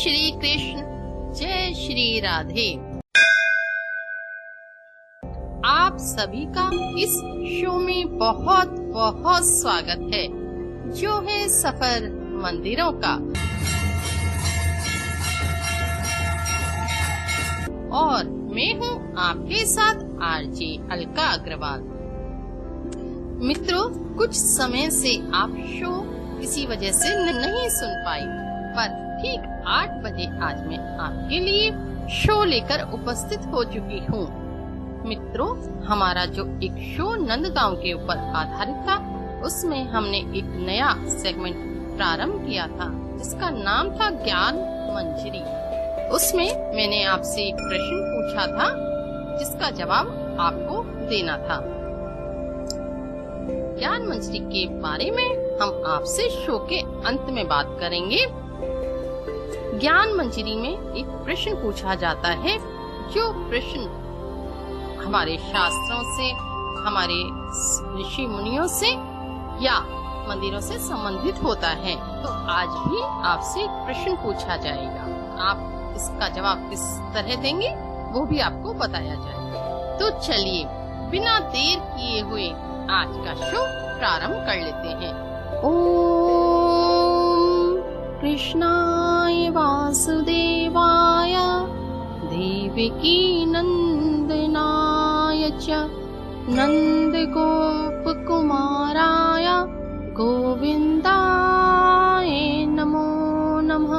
श्री कृष्ण, जय श्री राधे। आप सभी का इस शो में बहुत बहुत स्वागत है, जो है सफर मंदिरों का। और मैं हूँ आपके साथ आरजे अलका अग्रवाल। मित्रों, कुछ समय से आप शो किसी वजह से नहीं सुन पाई, पर ठीक 8 बजे आज मैं आपके लिए शो लेकर उपस्थित हो चुकी हूँ। मित्रों, हमारा जो एक शो नंदगांव के ऊपर आधारित था, उसमें हमने एक नया सेगमेंट प्रारंभ किया था, जिसका नाम था ज्ञान मंजरी। उसमें मैंने आपसे एक प्रश्न पूछा था, जिसका जवाब आपको देना था। ज्ञान मंजरी के बारे में हम आपसे शो के अंत में बात करेंगे। ज्ञान मंजरी में एक प्रश्न पूछा जाता है, जो प्रश्न हमारे शास्त्रों से, हमारे ऋषि मुनियों से या मंदिरों से संबंधित होता है। तो आज भी आपसे एक प्रश्न पूछा जाएगा, आप इसका जवाब किस तरह देंगे वो भी आपको बताया जाएगा। तो चलिए बिना देर किए हुए आज का शो प्रारंभ कर लेते हैं। ओम कृष्णाय वासुदेवाय देवकी नंदनाय च नंद गोप कुमाराय गोविंदाय नमो नमः,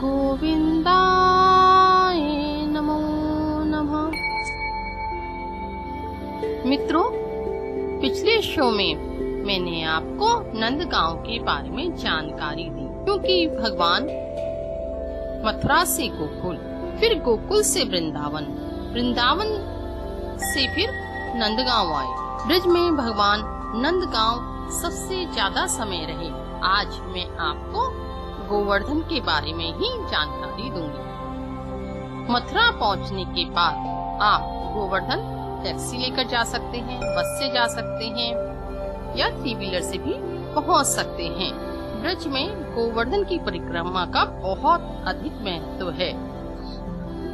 गोविंदाय नमो नमः। मित्रों, पिछले शो में मैंने आपको नंदगांव के बारे में जानकारी दी, क्योंकि भगवान मथुरा से गोकुल, फिर गोकुल से वृंदावन, वृंदावन से फिर नंदगांव आए। ब्रज में भगवान नंदगांव सबसे ज्यादा समय रहे। आज मैं आपको गोवर्धन के बारे में ही जानकारी दूंगी। मथुरा पहुंचने के बाद आप गोवर्धन टैक्सी लेकर जा सकते हैं, बस से जा सकते हैं या 3 व्हीलर से भी पहुंच सकते हैं। ब्रज में गोवर्धन की परिक्रमा का बहुत अधिक महत्व है।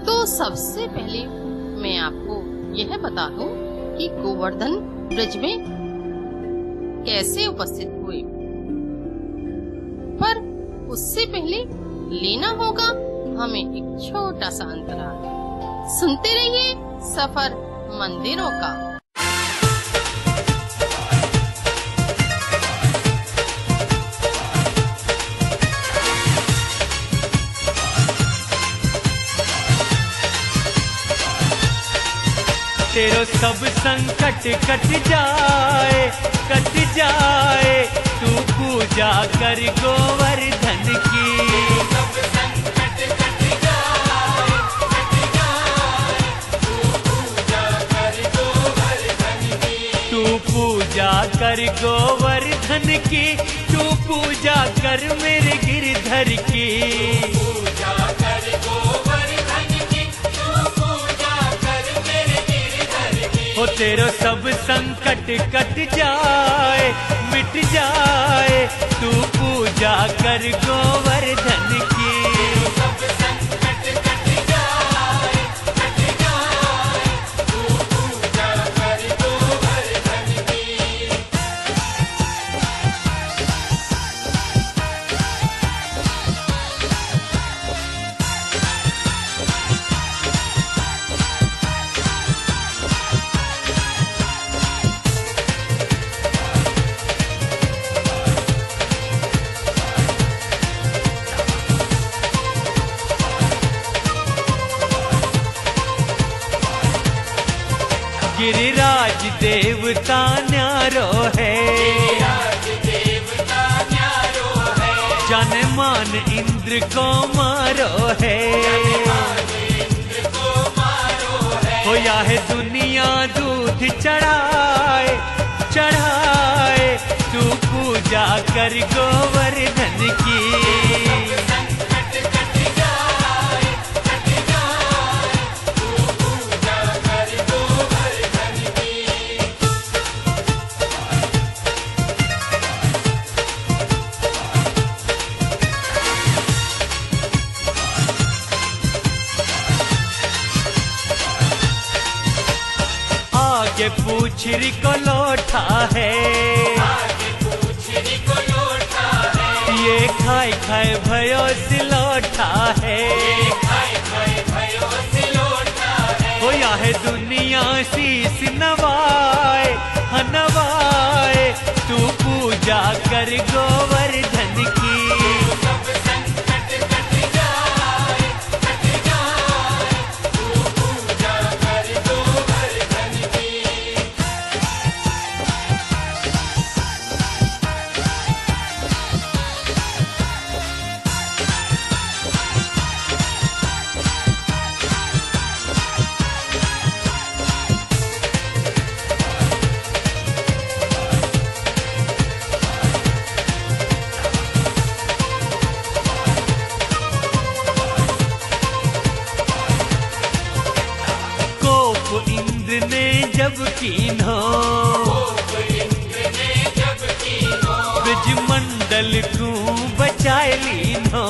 तो सबसे पहले मैं आपको यह बता दूं कि गोवर्धन ब्रज में कैसे उपस्थित हुए, पर उससे पहले लेना होगा हमें एक छोटा सा अंतराल। सुनते रहिए सफर मंदिरों का। तेरो सब संकट कट जाए, तू पूजा कर गोवर्धन की। सब संकट कट जाए, तू पूजा कर गोवर्धन की। तू पूजा कर गोवर्धन की, तू पूजा कर मेरे गिरधर की। पूजा कर गोवर्धन की, तू पूजा कर मेरे गिरधर की। हो तेरो सब संकट कट जाए, मिट जाए, तू पूजा कर गोवर्धन की। सब संकट कट जाए, तू पूजा कर गोवर्धन की। गिरिराज देवता न्यारो है, जन मान इंद्र को मारो है। हो या है दुनिया दूध चढ़ाए, तू पूजा कर गोवर्धन की। आगे पूछरी को लौटा है, ये खाए खाए भयो सिलौटा है, हो या है दुनिया शीस नवाए नवाए, तू पूजा कर गोवर्धन की। इंद्र ने जब कीन्हो, ब्रजमंडल को बचाए लीनो,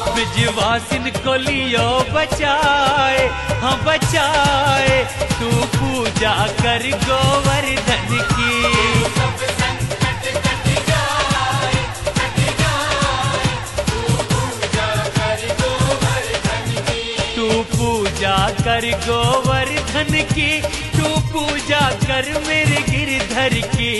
ब्रजवासिन को लियो बचाए, हाँ बचाए, तू पूजा कर गोवर्धन की। पूजा कर गोवर्धन की, तू पूजा कर मेरे गिरधर की।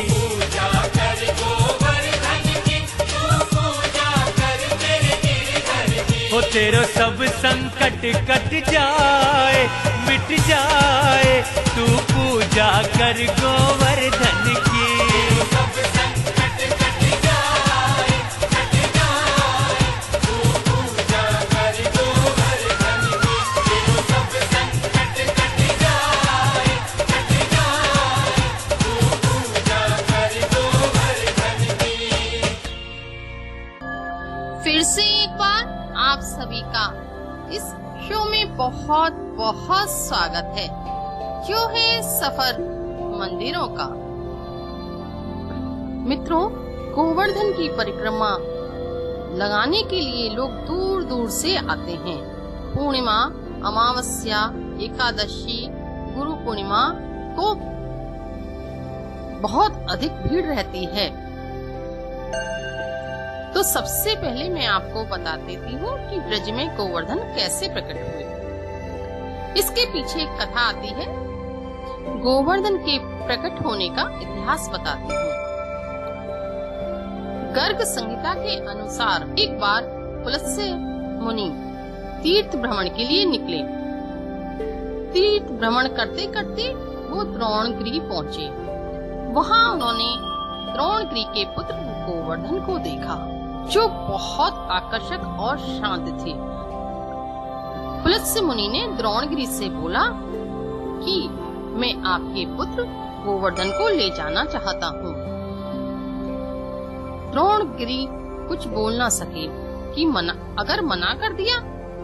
पूजा कर गोवर्धन की, तू पूजा कर मेरे गिरधर की। हो तेरो सब संकट कट जाए, मिट जाए, तू पूजा कर गोवर्धन की। फिर से एक बार आप सभी का इस शो में बहुत बहुत स्वागत है, जो है सफर मंदिरों का। मित्रों, गोवर्धन की परिक्रमा लगाने के लिए लोग दूर दूर से आते हैं। पूर्णिमा, अमावस्या, एकादशी, गुरु पूर्णिमा को बहुत अधिक भीड़ रहती है। तो सबसे पहले मैं आपको बता देती हूँ कि ब्रज में गोवर्धन कैसे प्रकट हुए। इसके पीछे एक कथा आती है। गोवर्धन के प्रकट होने का इतिहास बताती हूँ। गर्ग संहिता के अनुसार एक बार पुलत्स्य मुनि तीर्थ भ्रमण के लिए निकले। तीर्थ भ्रमण करते करते वो द्रोणगिरि पहुँचे। वहाँ उन्होंने द्रोणगिरि के पुत्र गोवर्धन को देखा, जो बहुत आकर्षक और शांत थे। पुलत्स्य मुनि ने द्रोणगिरि से बोला कि मैं आपके पुत्र गोवर्धन को ले जाना चाहता हूँ। द्रोणगिरि कुछ बोल ना सके कि अगर मना कर दिया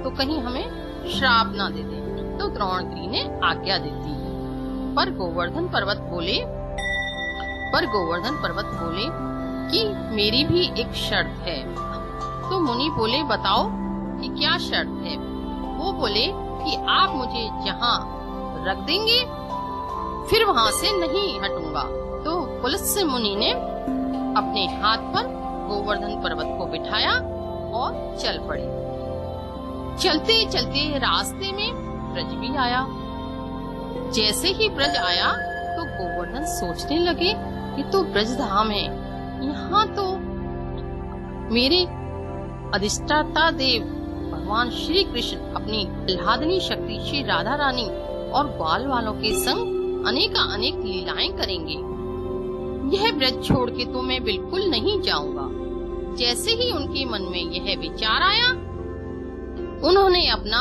तो कहीं हमें श्राप ना दे दे। तो द्रोणगिरि ने आज्ञा दे दी। पर गोवर्धन पर्वत बोले कि मेरी भी एक शर्त है। तो मुनि बोले, बताओ कि क्या शर्त है। वो बोले कि आप मुझे जहाँ रख देंगे फिर वहाँ से नहीं हटूंगा। तो पुलत्स्य मुनि ने अपने हाथ पर गोवर्धन पर्वत को बिठाया और चल पड़े। चलते चलते रास्ते में ब्रज भी आया। जैसे ही ब्रज आया तो गोवर्धन सोचने लगे कि तो ब्रज धाम है, यहाँ तो मेरे अधिष्ठाता देव भगवान श्री कृष्ण अपनी आह्लादनी शक्ति श्री राधा रानी और बाल वालों के संग अनेक लीलाएं करेंगे। यह ब्रज छोड़ के तो मैं बिल्कुल नहीं जाऊंगा। जैसे ही उनके मन में यह विचार आया, उन्होंने अपना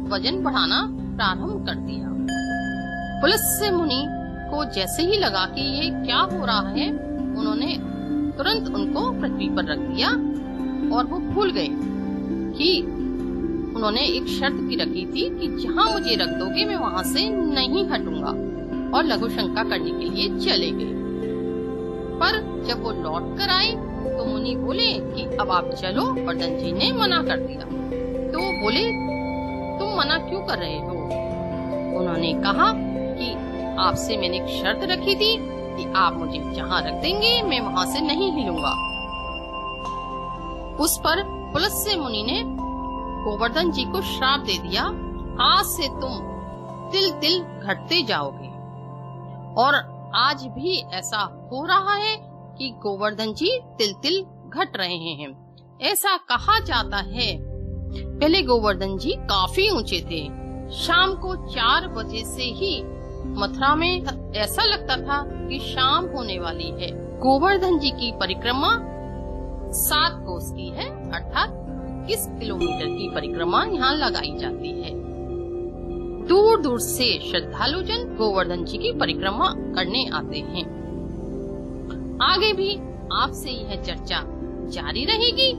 वजन बढ़ाना प्रारंभ कर दिया। पुलत्स्य मुनि को जैसे ही लगा कि ये क्या हो रहा है, उन्होंने तुरंत उनको पृथ्वी पर रख दिया और वो भूल गए कि उन्होंने एक शर्त भी रखी थी कि जहाँ मुझे रख दोगे मैं वहाँ से नहीं हटूंगा, और लघु शंका करने के लिए चले गए। पर जब वो लौट कर आए तो मुनि बोले कि अब आप चलो। वर्धन जी ने मना कर दिया। तो बोले तुम मना क्यों कर रहे हो? उन्होंने कहा कि आपसे मैंने एक शर्त रखी थी कि आप मुझे जहाँ रख देंगे मैं वहाँ से नहीं हिलूंगा। उस पर पुलस्त्य मुनि ने गोवर्धन जी को श्राप दे दिया, आज से तुम तिल तिल घटते जाओगे। और आज भी ऐसा हो रहा है कि गोवर्धन जी तिल तिल घट रहे हैं। ऐसा कहा जाता है पहले गोवर्धन जी काफी ऊंचे थे। शाम को 4 बजे से ही मथुरा में ऐसा लगता था कि शाम होने वाली है। गोवर्धन जी की परिक्रमा 7 कोस की है, अर्थात 21 किलोमीटर की परिक्रमा यहाँ लगाई जाती है। दूर दूर से श्रद्धालुजन गोवर्धन जी की परिक्रमा करने आते हैं। आगे भी आपसे यह चर्चा जारी रहेगी,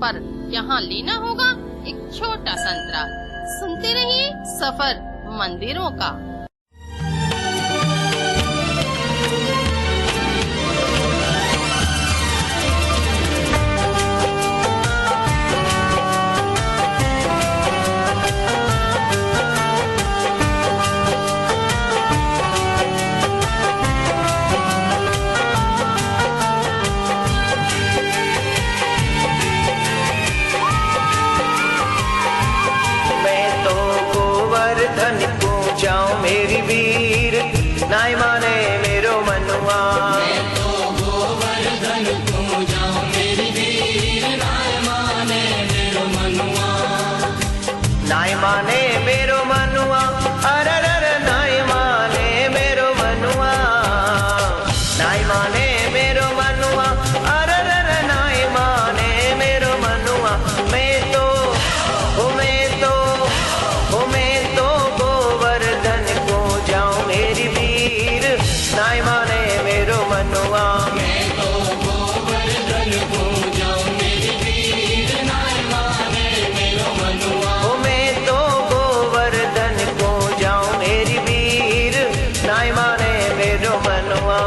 पर यहाँ लेना होगा एक छोटा सा अंतराल। सुनते रहिए सफर मंदिरों का। मेरी वीर नाय माने मेरो मनुआ, गोवर्धन को जाओ मेरी वीर, नाय माने मेरो मनुआ, नाय माने मेरो मनुआ, अररर नाय माने मेरो मनुआ, नाय माने मेरो मनुआ, अररर नाय माने मेरो मनुआ। मैं तो गोवर्धन को जाऊं मेरी वीर, नाय माने मेरो मनुआ, मैं तो गोवर्धन को जाऊं मेरी वीर, नाय माने मेरो मनुआ, मैं तो गोवर्धन को जाऊं मेरी वीर, नाय माने मेरो मनुआ।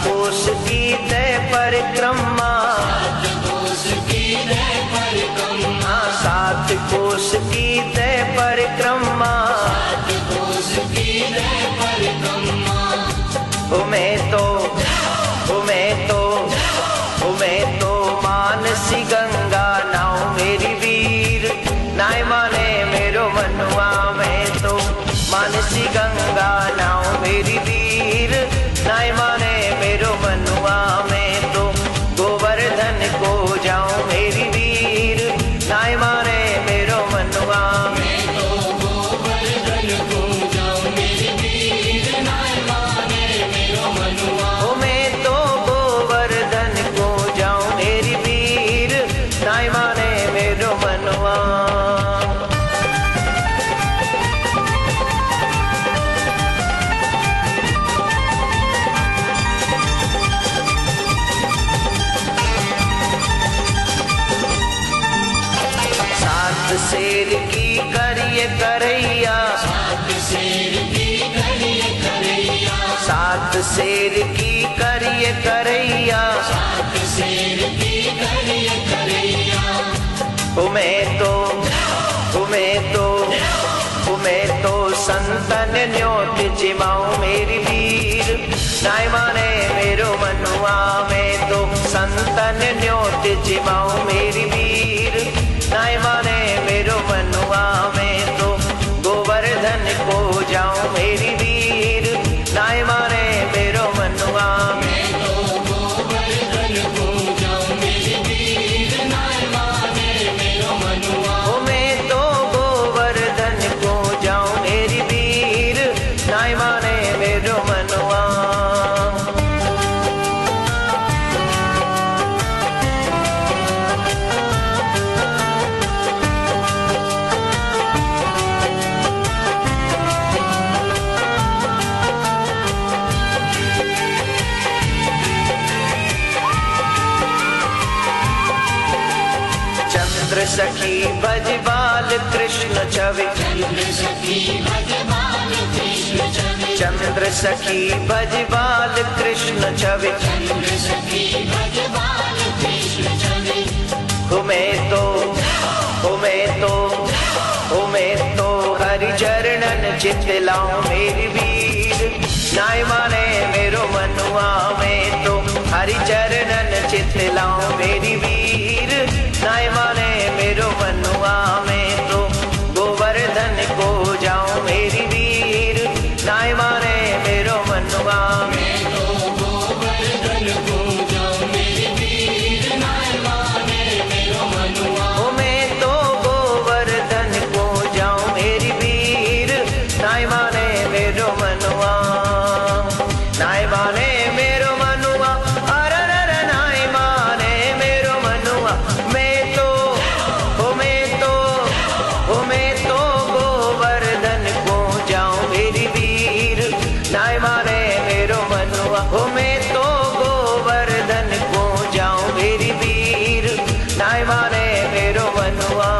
कोस की तय परिक्रमा, 7 कोस की तय परिक्रमा, 7 कोस की तय परिक्रमा, 7 कोस की तय परिक्रमा, मैं तो मानसी गंगा नाव मेरी वीर, नाय माने मेरो मनुआ। मैं तो मानसी गंगा नाव मेरी वीर, नाय माने मेरो मनुआ। मैं तो गोवर्धन को जाऊं मेरी वीर, नाय माने मेरो मनुआ, मैं तो गोवर्धन को जाऊं मेरी वीर, नाय माने मेरो मनुआ, मैं तो गोवर्धन को जाऊं मेरी वीर, नाय माने मेरो मनुआ। शेर की करिए करैया, 7 शेर की करिए करैया, 7 शेर की करिए करैया, 7 शेर की करिए करैया, मैं तो संतन न्योट जिमाऊं मेरी वीर, नाय माने मेरो मनुआ। मैं तो संतन न्योट जिमाऊं मेरी वीर, नाय माने मेरो मनुआ। मैं तो गोवर्धन को जाऊं मेरी वीर, नाय माने मेरो मनुआ, मैं तो गोवर्धन को जाऊं मेरी वीर, नाय माने मेरो मनुआ, मैं तो गोवर्धन को जाऊं मेरी वीर, नाय माने मेरो मनुआ। सखी भज बाल कृष्ण छवि चंद्र सखी भज बाल कृष्ण छवि चंद्र सखी भज बाल कृष्ण छवि चंद्र सखी भज बाल कृष्ण छवि मैं तो हरि चरणन चित लाऊं मेरी वीर नाय माने मेरो मनुआ मैं तो हरि चरणन चित लाऊं मेरी वीर नाय माने मेरो मनुआ मैं तो गोवर्धन को जाऊं मेरी वीर नाय माने मेरो मनुआ मैं तो गोवर्धन को जाऊं मेरी वीर नाय माने मेरो मनुआ मैं तो गोवर्धन को जाऊं मेरी वीर नाय माने मेरो मनुआ नाय माने मेरो मनुआ अरे नाय माने मेरो मनुआ मैं तो गोवर्धन को जाऊं मेरी वीर नाय माने मेरो मनुआ मैं तो गोवर्धन को जाऊं मेरी वीर नाय माने मेरो मनुआ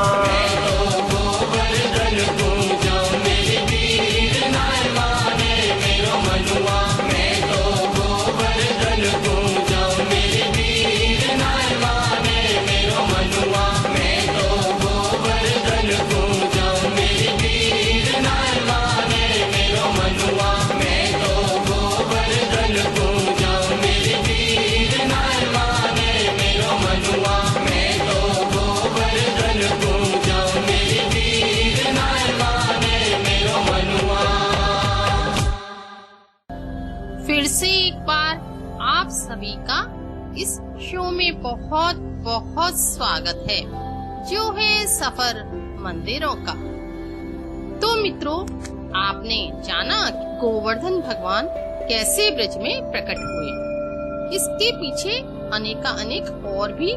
गोवर्धन को जाऊं मेरी वीर नाय माने मेरो मनुआ मैं तो गोवर्धन को जाऊं मेरी वीर नाय माने मेरो मनुआ मैं तो गोवर्धन को जाऊं मेरी वीर नाय माने मेरो मनुआ मैं तो गोवर्धन को जाऊं मेरी वीर नाय माने मेरो मनुआ मैं तो गोवर्धन को जाऊं मेरी वीर नाय माने मेरो मनुआ। फिर से एक बार आप सभी का इस शो में बहुत बहुत स्वागत है, जो है सफर मंदिरों का। तो मित्रों, आपने जाना कि गोवर्धन भगवान कैसे ब्रज में प्रकट हुए। इसके पीछे अनेक और भी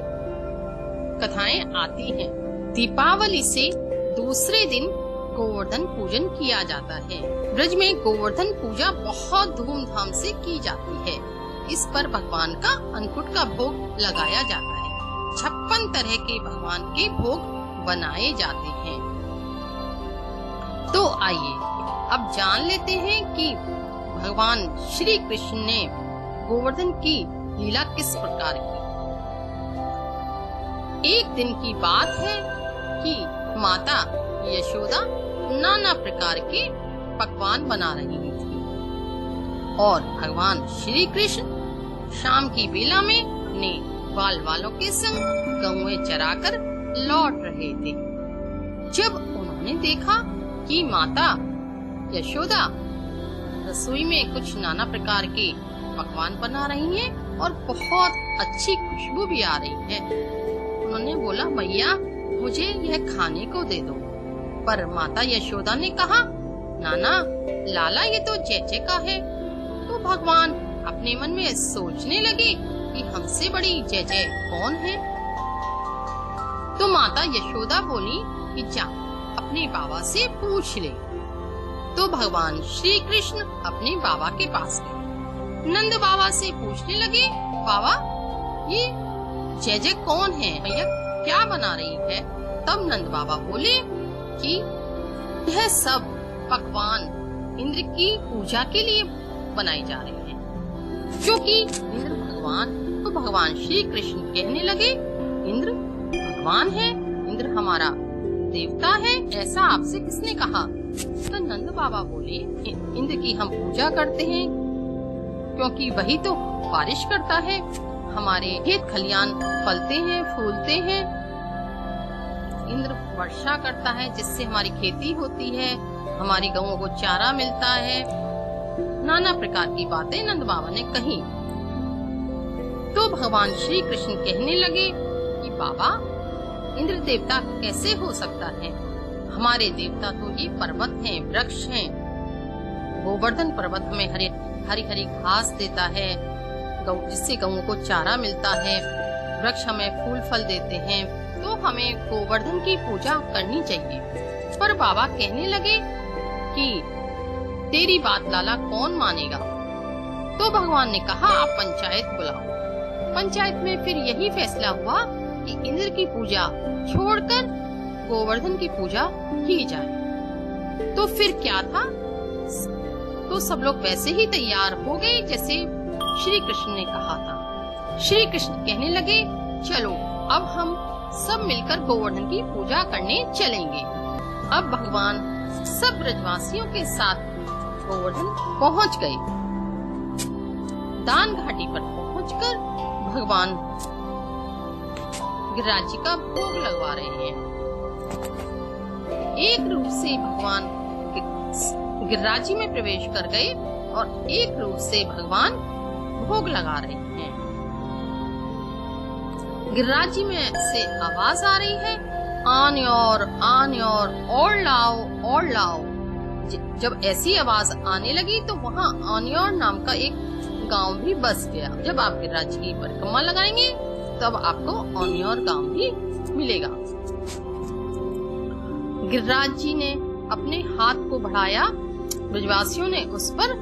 कथाएं आती हैं। दीपावली से दूसरे दिन गोवर्धन पूजन किया जाता है। ब्रज में गोवर्धन पूजा बहुत धूमधाम से की जाती है। इस पर भगवान का अन्नकूट का भोग लगाया जाता है। 56 तरह के भगवान के भोग बनाए जाते हैं। तो आइए अब जान लेते हैं कि भगवान श्री कृष्ण ने गोवर्धन की लीला किस प्रकार की। एक दिन की बात है कि माता यशोदा नाना प्रकार के पकवान बना रही थी और भगवान श्री कृष्ण शाम की बेला में अपने बाल वालों के संग गौएं चराकर लौट रहे थे। जब उन्होंने देखा कि माता यशोदा रसोई में कुछ नाना प्रकार के पकवान बना रही हैं और बहुत अच्छी खुशबू भी आ रही है, उन्होंने बोला, मैया मुझे यह खाने को दे दो। पर माता यशोदा ने कहा, नाना लाला ये तो चेचे का है। तो भगवान अपने मन में सोचने लगे कि हमसे बड़ी जय कौन है। तो माता यशोदा बोली कि जा अपने बाबा से पूछ ले। तो भगवान श्री कृष्ण अपने बाबा के पास गए। नंद बाबा से पूछने लगे, बाबा ये जय कौन है, भैया क्या बना रही है। तब नंद बाबा बोले कि यह सब पकवान इंद्र की पूजा के लिए बनाए जा रहे हैं। क्योंकि इंद्र भगवान, तो भगवान श्री कृष्ण कहने लगे, इंद्र भगवान है, इंद्र हमारा देवता है, ऐसा आपसे किसने कहा। तो नंद बाबा बोले, इंद्र की हम पूजा करते हैं क्योंकि वही तो बारिश करता है, हमारे खेत खलियान फलते हैं फूलते हैं। इंद्र वर्षा करता है जिससे हमारी खेती होती है, हमारी गौओं को चारा मिलता है। नाना प्रकार की बातें नंद बाबा ने कही। तो भगवान श्री कृष्ण कहने लगे कि बाबा इंद्र देवता कैसे हो सकता है, हमारे देवता तो ये पर्वत हैं, वृक्ष हैं। गोवर्धन पर्वत हमें हरी हरी घास देता है, जिससे गौओं को चारा मिलता है। वृक्ष हमें फूल फल देते हैं, तो हमें गोवर्धन की पूजा करनी चाहिए। पर बाबा कहने लगे कि तेरी बात लाला कौन मानेगा। तो भगवान ने कहा, आप पंचायत बुलाओ। पंचायत में फिर यही फैसला हुआ कि इंद्र की पूजा छोड़कर गोवर्धन की पूजा की जाए। तो फिर क्या था, तो सब लोग वैसे ही तैयार हो गए जैसे श्री कृष्ण ने कहा था। श्री कृष्ण कहने लगे, चलो अब हम सब मिलकर गोवर्धन की पूजा करने चलेंगे। अब भगवान सब ब्रजवासियों के साथ गोवर्धन पहुंच गए। दान घाटी पर पहुंचकर भगवान गिरिराज जी का भोग लगवा रहे हैं। एक रूप से भगवान गिरिराज जी में प्रवेश कर गए और एक रूप से भगवान भोग लगा रहे हैं। गिरिराज जी में से आवाज आ रही है, आन योर और लाओ। जब ऐसी आवाज आने लगी तो वहाँ आन्योर नाम का एक गांव भी बस गया। जब आप गिरिराज जी की परिक्रमा लगाएंगे तब आपको आन्योर गांव भी मिलेगा। गिरिराज जी ने अपने हाथ को बढ़ाया, ब्रजवासियों ने उस पर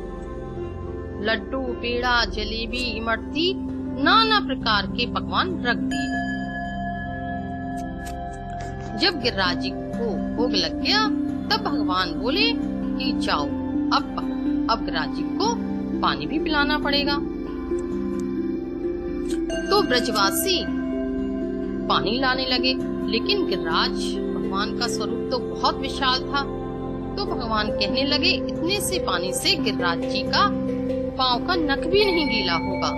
लड्डू, पेड़ा, जलेबी, इमरती, नाना प्रकार के पकवान रख दिए। जब गिरिराज जी को भोग लग गया तब भगवान बोले कि जाओ अब गिरिराज जी को पानी भी पिलाना पड़ेगा। तो ब्रजवासी पानी लाने लगे, लेकिन गिरिराज भगवान का स्वरूप तो बहुत विशाल था। तो भगवान कहने लगे, इतने से पानी से गिरिराज जी का पांव का नख भी नहीं गीला होगा।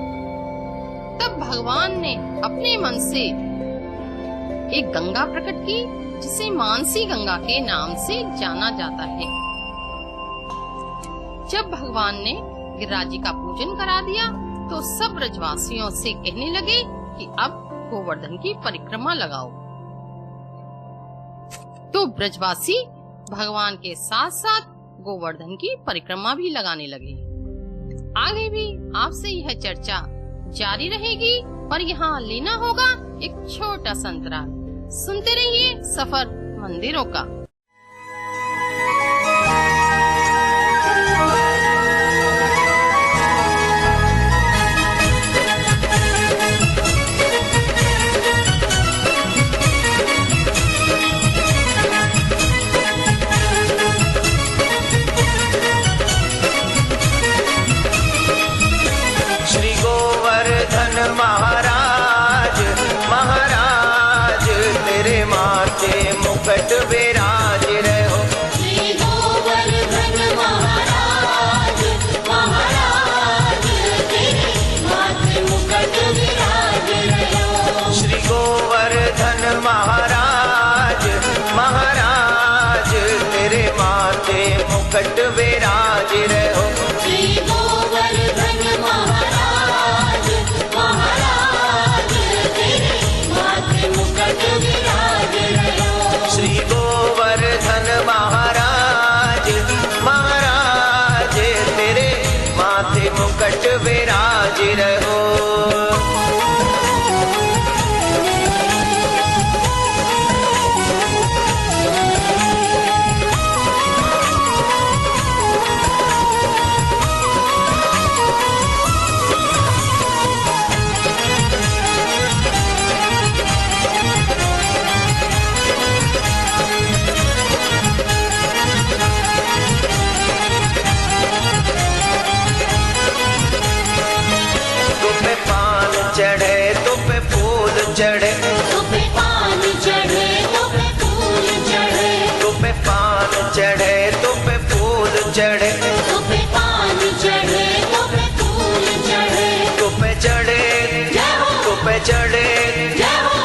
तब भगवान ने अपने मन से एक गंगा प्रकट की, जिसे मानसी गंगा के नाम से जाना जाता है। जब भगवान ने गिरिराज जी का पूजन करा दिया तो सब ब्रजवासियों से कहने लगे कि अब गोवर्धन की परिक्रमा लगाओ। तो ब्रजवासी भगवान के साथ साथ गोवर्धन की परिक्रमा भी लगाने लगे। आगे भी आपसे यह चर्चा जारी रहेगी, पर यहाँ लेना होगा एक छोटा सा अंतराल। सुनते रहिए सफर मंदिरों का। श्री गोवर्धन महाराज महाराज तेरे माथे मुकुट विराज रहो। श्री गोवर्धन महाराज महाराज तेरे माथे मुकुट विराज रहो। श्री गोवर्धन महाराज महाराज तेरे माथे मुकुट विराज रहो। श्री गोवर्धन महाराज महाराज तेरे माथे मुकुट विराज रहो। श्री गोवर्धन महाराज महाराज तेरे माथे मुकुट विराज रहो। तुम पे पान चढ़े तुम पे फूल चढ़े। तुम पे पान चढ़े तुम पे फूल चढ़े। तुम पे पान चढ़े तुम पे फूल चढ़े। तुम पे पान चढ़े तुम पे फूल चढ़े। तुम पे चढ़े तुम पे चढ़े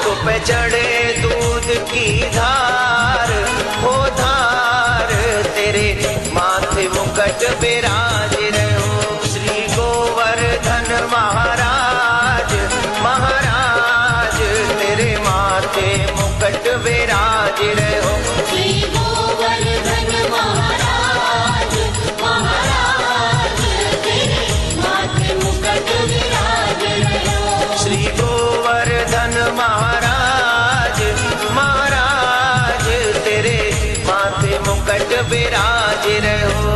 तुम पे चढ़े दूध की धार हो धार तेरे माथे मुकुट विराज रहो। श्री गोवर्धन महाराज महाराज तेरे माथे मुकुट विराज रहो। श्री गोवर्धन महाराज महाराज तेरे माथे मुकुट विराज रहो। श्री गोवर्धन महाराज महाराज तेरे माथे मुकुट विराज रहो।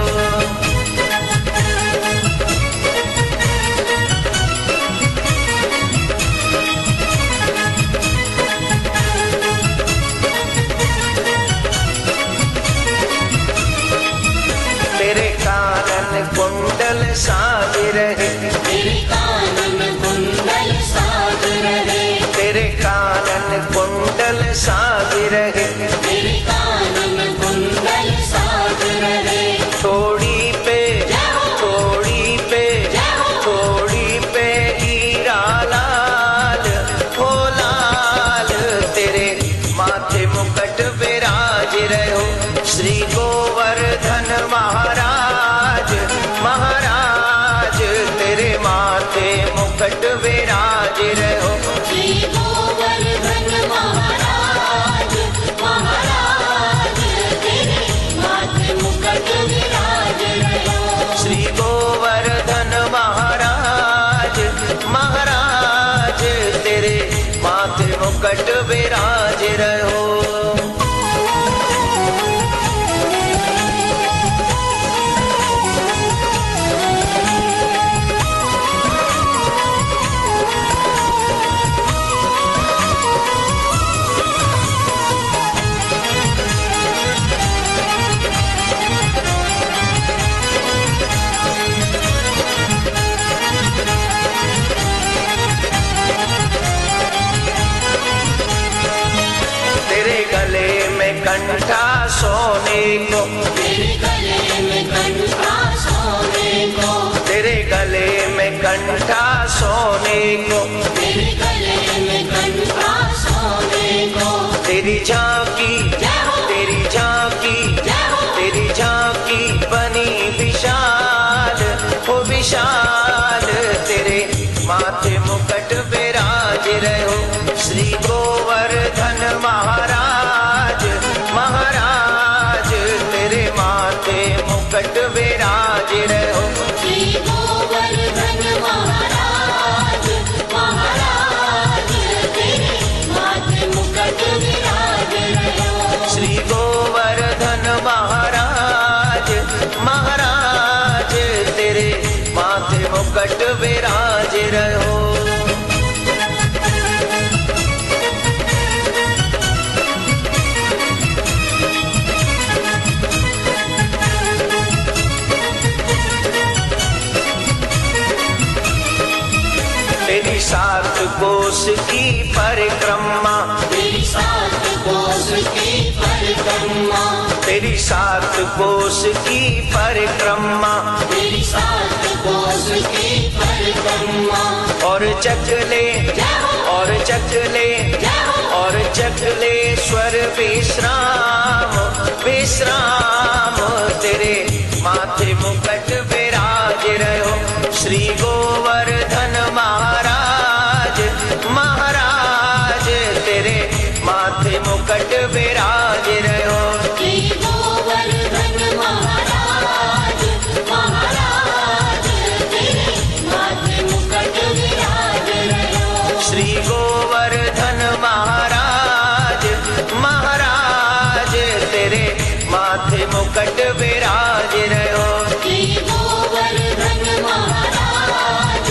कंठा सोने को, तेरे गले में कंठा सोने को, तेरे गले में कंठा सोने को, तेरे गले में कंठा सोने को, तेरी झांकी, तेरी झांकी, तेरी झांकी बनी विशाल, ओ विशाल, तेरे माथे मुकुट विराज रहो श्री गोवर्धन महाराज, महाराज, तेरे माथे मुकुट विराज रहो श्री गोवर्धन महाराज, महाराज, तेरे माथे मुकुट विराज रहो, श्री गोवर्धन महाराज, महाराज, तेरे माथे मुकुट विराज रहो। तेरी 7 कोस की परिक्रमा, तेरी 7 कोस की परिक्रमा, तेरी 7 कोस की परिक्रमा, तेरी 7 कोस की परिक्रमा, और चकले, और चकले, और चकलेश्वर विश्राम, विश्राम, तेरे माथे मुकुट विराज रहो श्री गोवर्धन महाराज, महाराज, तेरे माथे मुकुट विराज रहो श्री गोवर्धन महाराज, महाराज, तेरे माथे मुकुट विराज रहो, श्री गोवर्धन महाराज, महाराज, तेरे माथे मुकुट विराज रहो श्री गोवर्धन महाराज,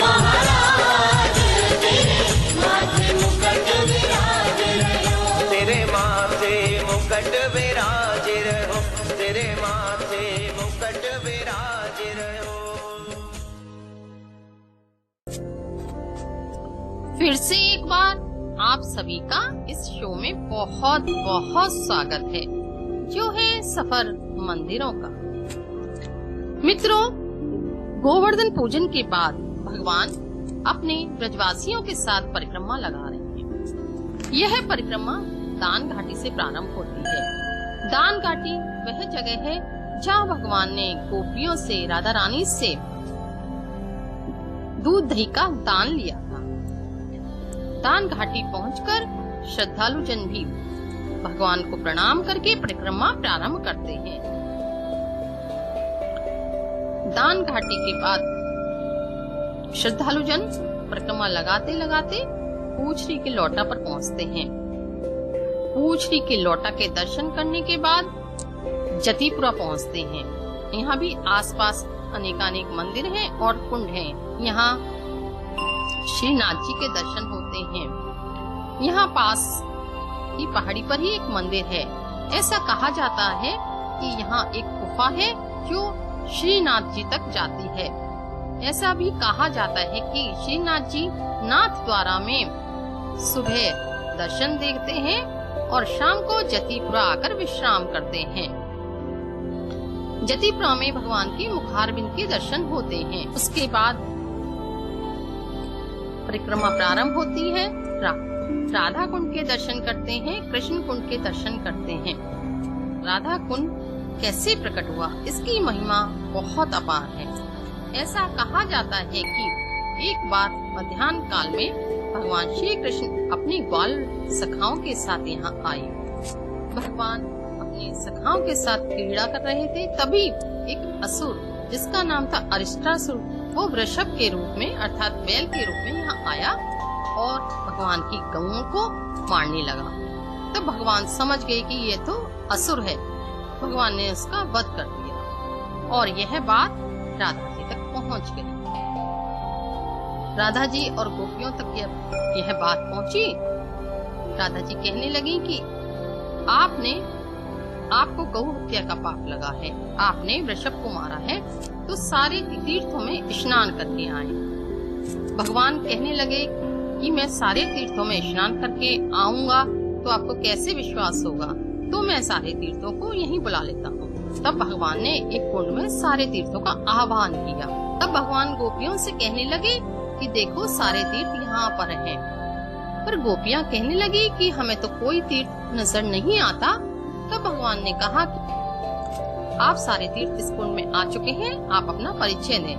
महाराज, तेरे माथे मुकुट विराज रहो, तेरे माथे मुकुट विराज रहो, तेरे माथे मुकुट विराज रहो। फिर से एक बार आप सभी का इस शो में बहुत बहुत स्वागत है, जो है सफर मंदिरों का। मित्रों, गोवर्धन पूजन के बाद भगवान अपने ब्रजवासियों के साथ परिक्रमा लगा रहे हैं। यह परिक्रमा दान घाटी से प्रारंभ होती है। दान घाटी वह जगह है जहाँ भगवान ने गोपियों से, राधा रानी से दूध दही का दान लिया था। दान घाटी पहुंचकर श्रद्धालु जन भी भगवान को प्रणाम करके परिक्रमा प्रारंभ करते हैं। दान घाटी के बाद श्रद्धालु जन परिक्रमा लगाते लगाते पूछरी के लौटा पर पहुंचते हैं। पूछरी के लौटा के दर्शन करने के बाद जतिपुरा पहुंचते हैं। यहाँ भी आसपास अनेकानेक मंदिर हैं और कुंड हैं। यहाँ श्रीनाथ जी के दर्शन होते हैं। यहाँ पास की पहाड़ी पर ही एक मंदिर है। ऐसा कहा जाता है कि यहाँ एक गुफा है जो श्रीनाथ जी तक जाती है। ऐसा भी कहा जाता है कि श्रीनाथ जी नाथ द्वारा में सुबह दर्शन देखते हैं और शाम को जतिपुरा आकर विश्राम करते हैं। जतिपुरा में भगवान की मुखारबिंद के दर्शन होते हैं। उसके बाद परिक्रमा प्रारंभ होती है। राधा कुंड के दर्शन करते हैं, कृष्ण कुंड के दर्शन करते हैं। राधा कुंड कैसे प्रकट हुआ, इसकी महिमा बहुत अपार है। ऐसा कहा जाता है कि एक बार मध्याह्न काल में भगवान श्री कृष्ण अपनी ग्वाल सखाओं के साथ यहाँ आए। भगवान अपने सखाओं के साथ क्रीड़ा कर रहे थे, तभी एक असुर जिसका नाम था अरिष्टासुर, वो वृषभ के रूप में अर्थात बैल के रूप में यहाँ आया और भगवान की गऊओं को मारने लगा। तब भगवान समझ गए कि ये तो असुर है। भगवान ने उसका वध कर दिया और यह बात राधा जी तक पहुँच गई। राधा जी और गोपियों तक यह बात पहुँची। राधा जी कहने लगी कि आपको गौ हत्या का पाप लगा है, आपने वृषभ को मारा है, तो सारे तीर्थों में स्नान करके आए। भगवान कहने लगे कि मैं सारे तीर्थों में स्नान करके आऊंगा तो आपको कैसे विश्वास होगा। तो मैं सारे तीर्थों को यहीं बुला लेता हूँ। तब भगवान ने एक कुंड में सारे तीर्थों का आह्वान किया। तब भगवान गोपियों से कहने लगे कि देखो सारे तीर्थ यहाँ पर हैं। पर गोपियाँ कहने लगी कि हमें तो कोई तीर्थ नजर नहीं आता। तब भगवान ने कहा कि आप सारे तीर्थ इस कुंड में आ चुके हैं, आप अपना परिचय दें।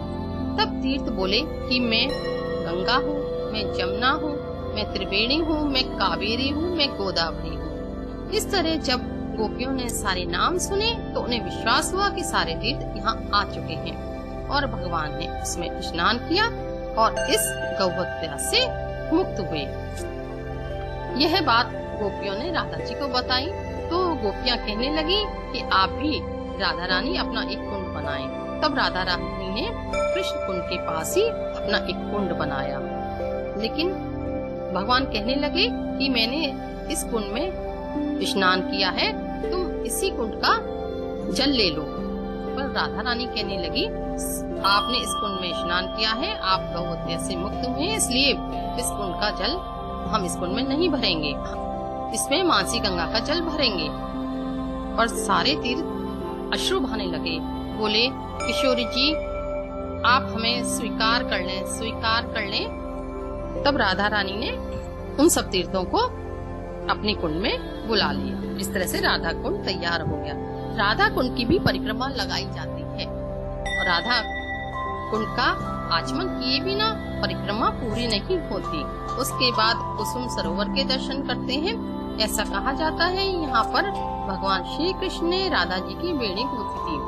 तब तीर्थ बोले कि मैं गंगा हूँ, मैं जमुना हूँ, मैं त्रिवेणी हूँ, मैं कावेरी हूँ, मैं गोदावरी हूँ। इस तरह जब गोपियों ने सारे नाम सुने तो उन्हें विश्वास हुआ कि सारे तीर्थ यहाँ आ चुके हैं और भगवान ने उसमें स्नान किया और इस गौहत्या से मुक्त हुए। यह बात गोपियों ने राधा जी को बताई तो गोपियाँ कहने लगी कि आप भी राधा रानी अपना एक कुंड बनाएं। तब राधा रानी ने कृष्ण कुंड के पास ही अपना एक कुंड बनाया। लेकिन भगवान कहने लगे कि मैंने इस कुंड में स्नान किया है, तुम इसी कुंड का जल ले लो। पर राधा रानी कहने लगी आपने इस कुंड में स्नान किया है, आप गौहत्या से मुक्त हुए, इसलिए इस कुंड का जल हम इस कुंड में नहीं भरेंगे, इसमें मानसी गंगा का जल भरेंगे। और सारे तीर्थ अश्रु बहाने लगे, बोले किशोरी जी आप हमें स्वीकार कर लें, स्वीकार कर लें। तब राधा रानी ने उन सब तीर्थों को अपने कुंड में बुला लिया। इस तरह से राधा कुंड तैयार हो गया। राधा कुंड की भी परिक्रमा लगाई जाती है और राधा कुंड का आचमन किए बिना परिक्रमा पूरी नहीं होती। उसके बाद कुसुम सरोवर के दर्शन करते हैं। ऐसा कहा जाता है यहाँ पर भगवान श्री कृष्ण ने राधा जी की बेड़ी गूंथी थी।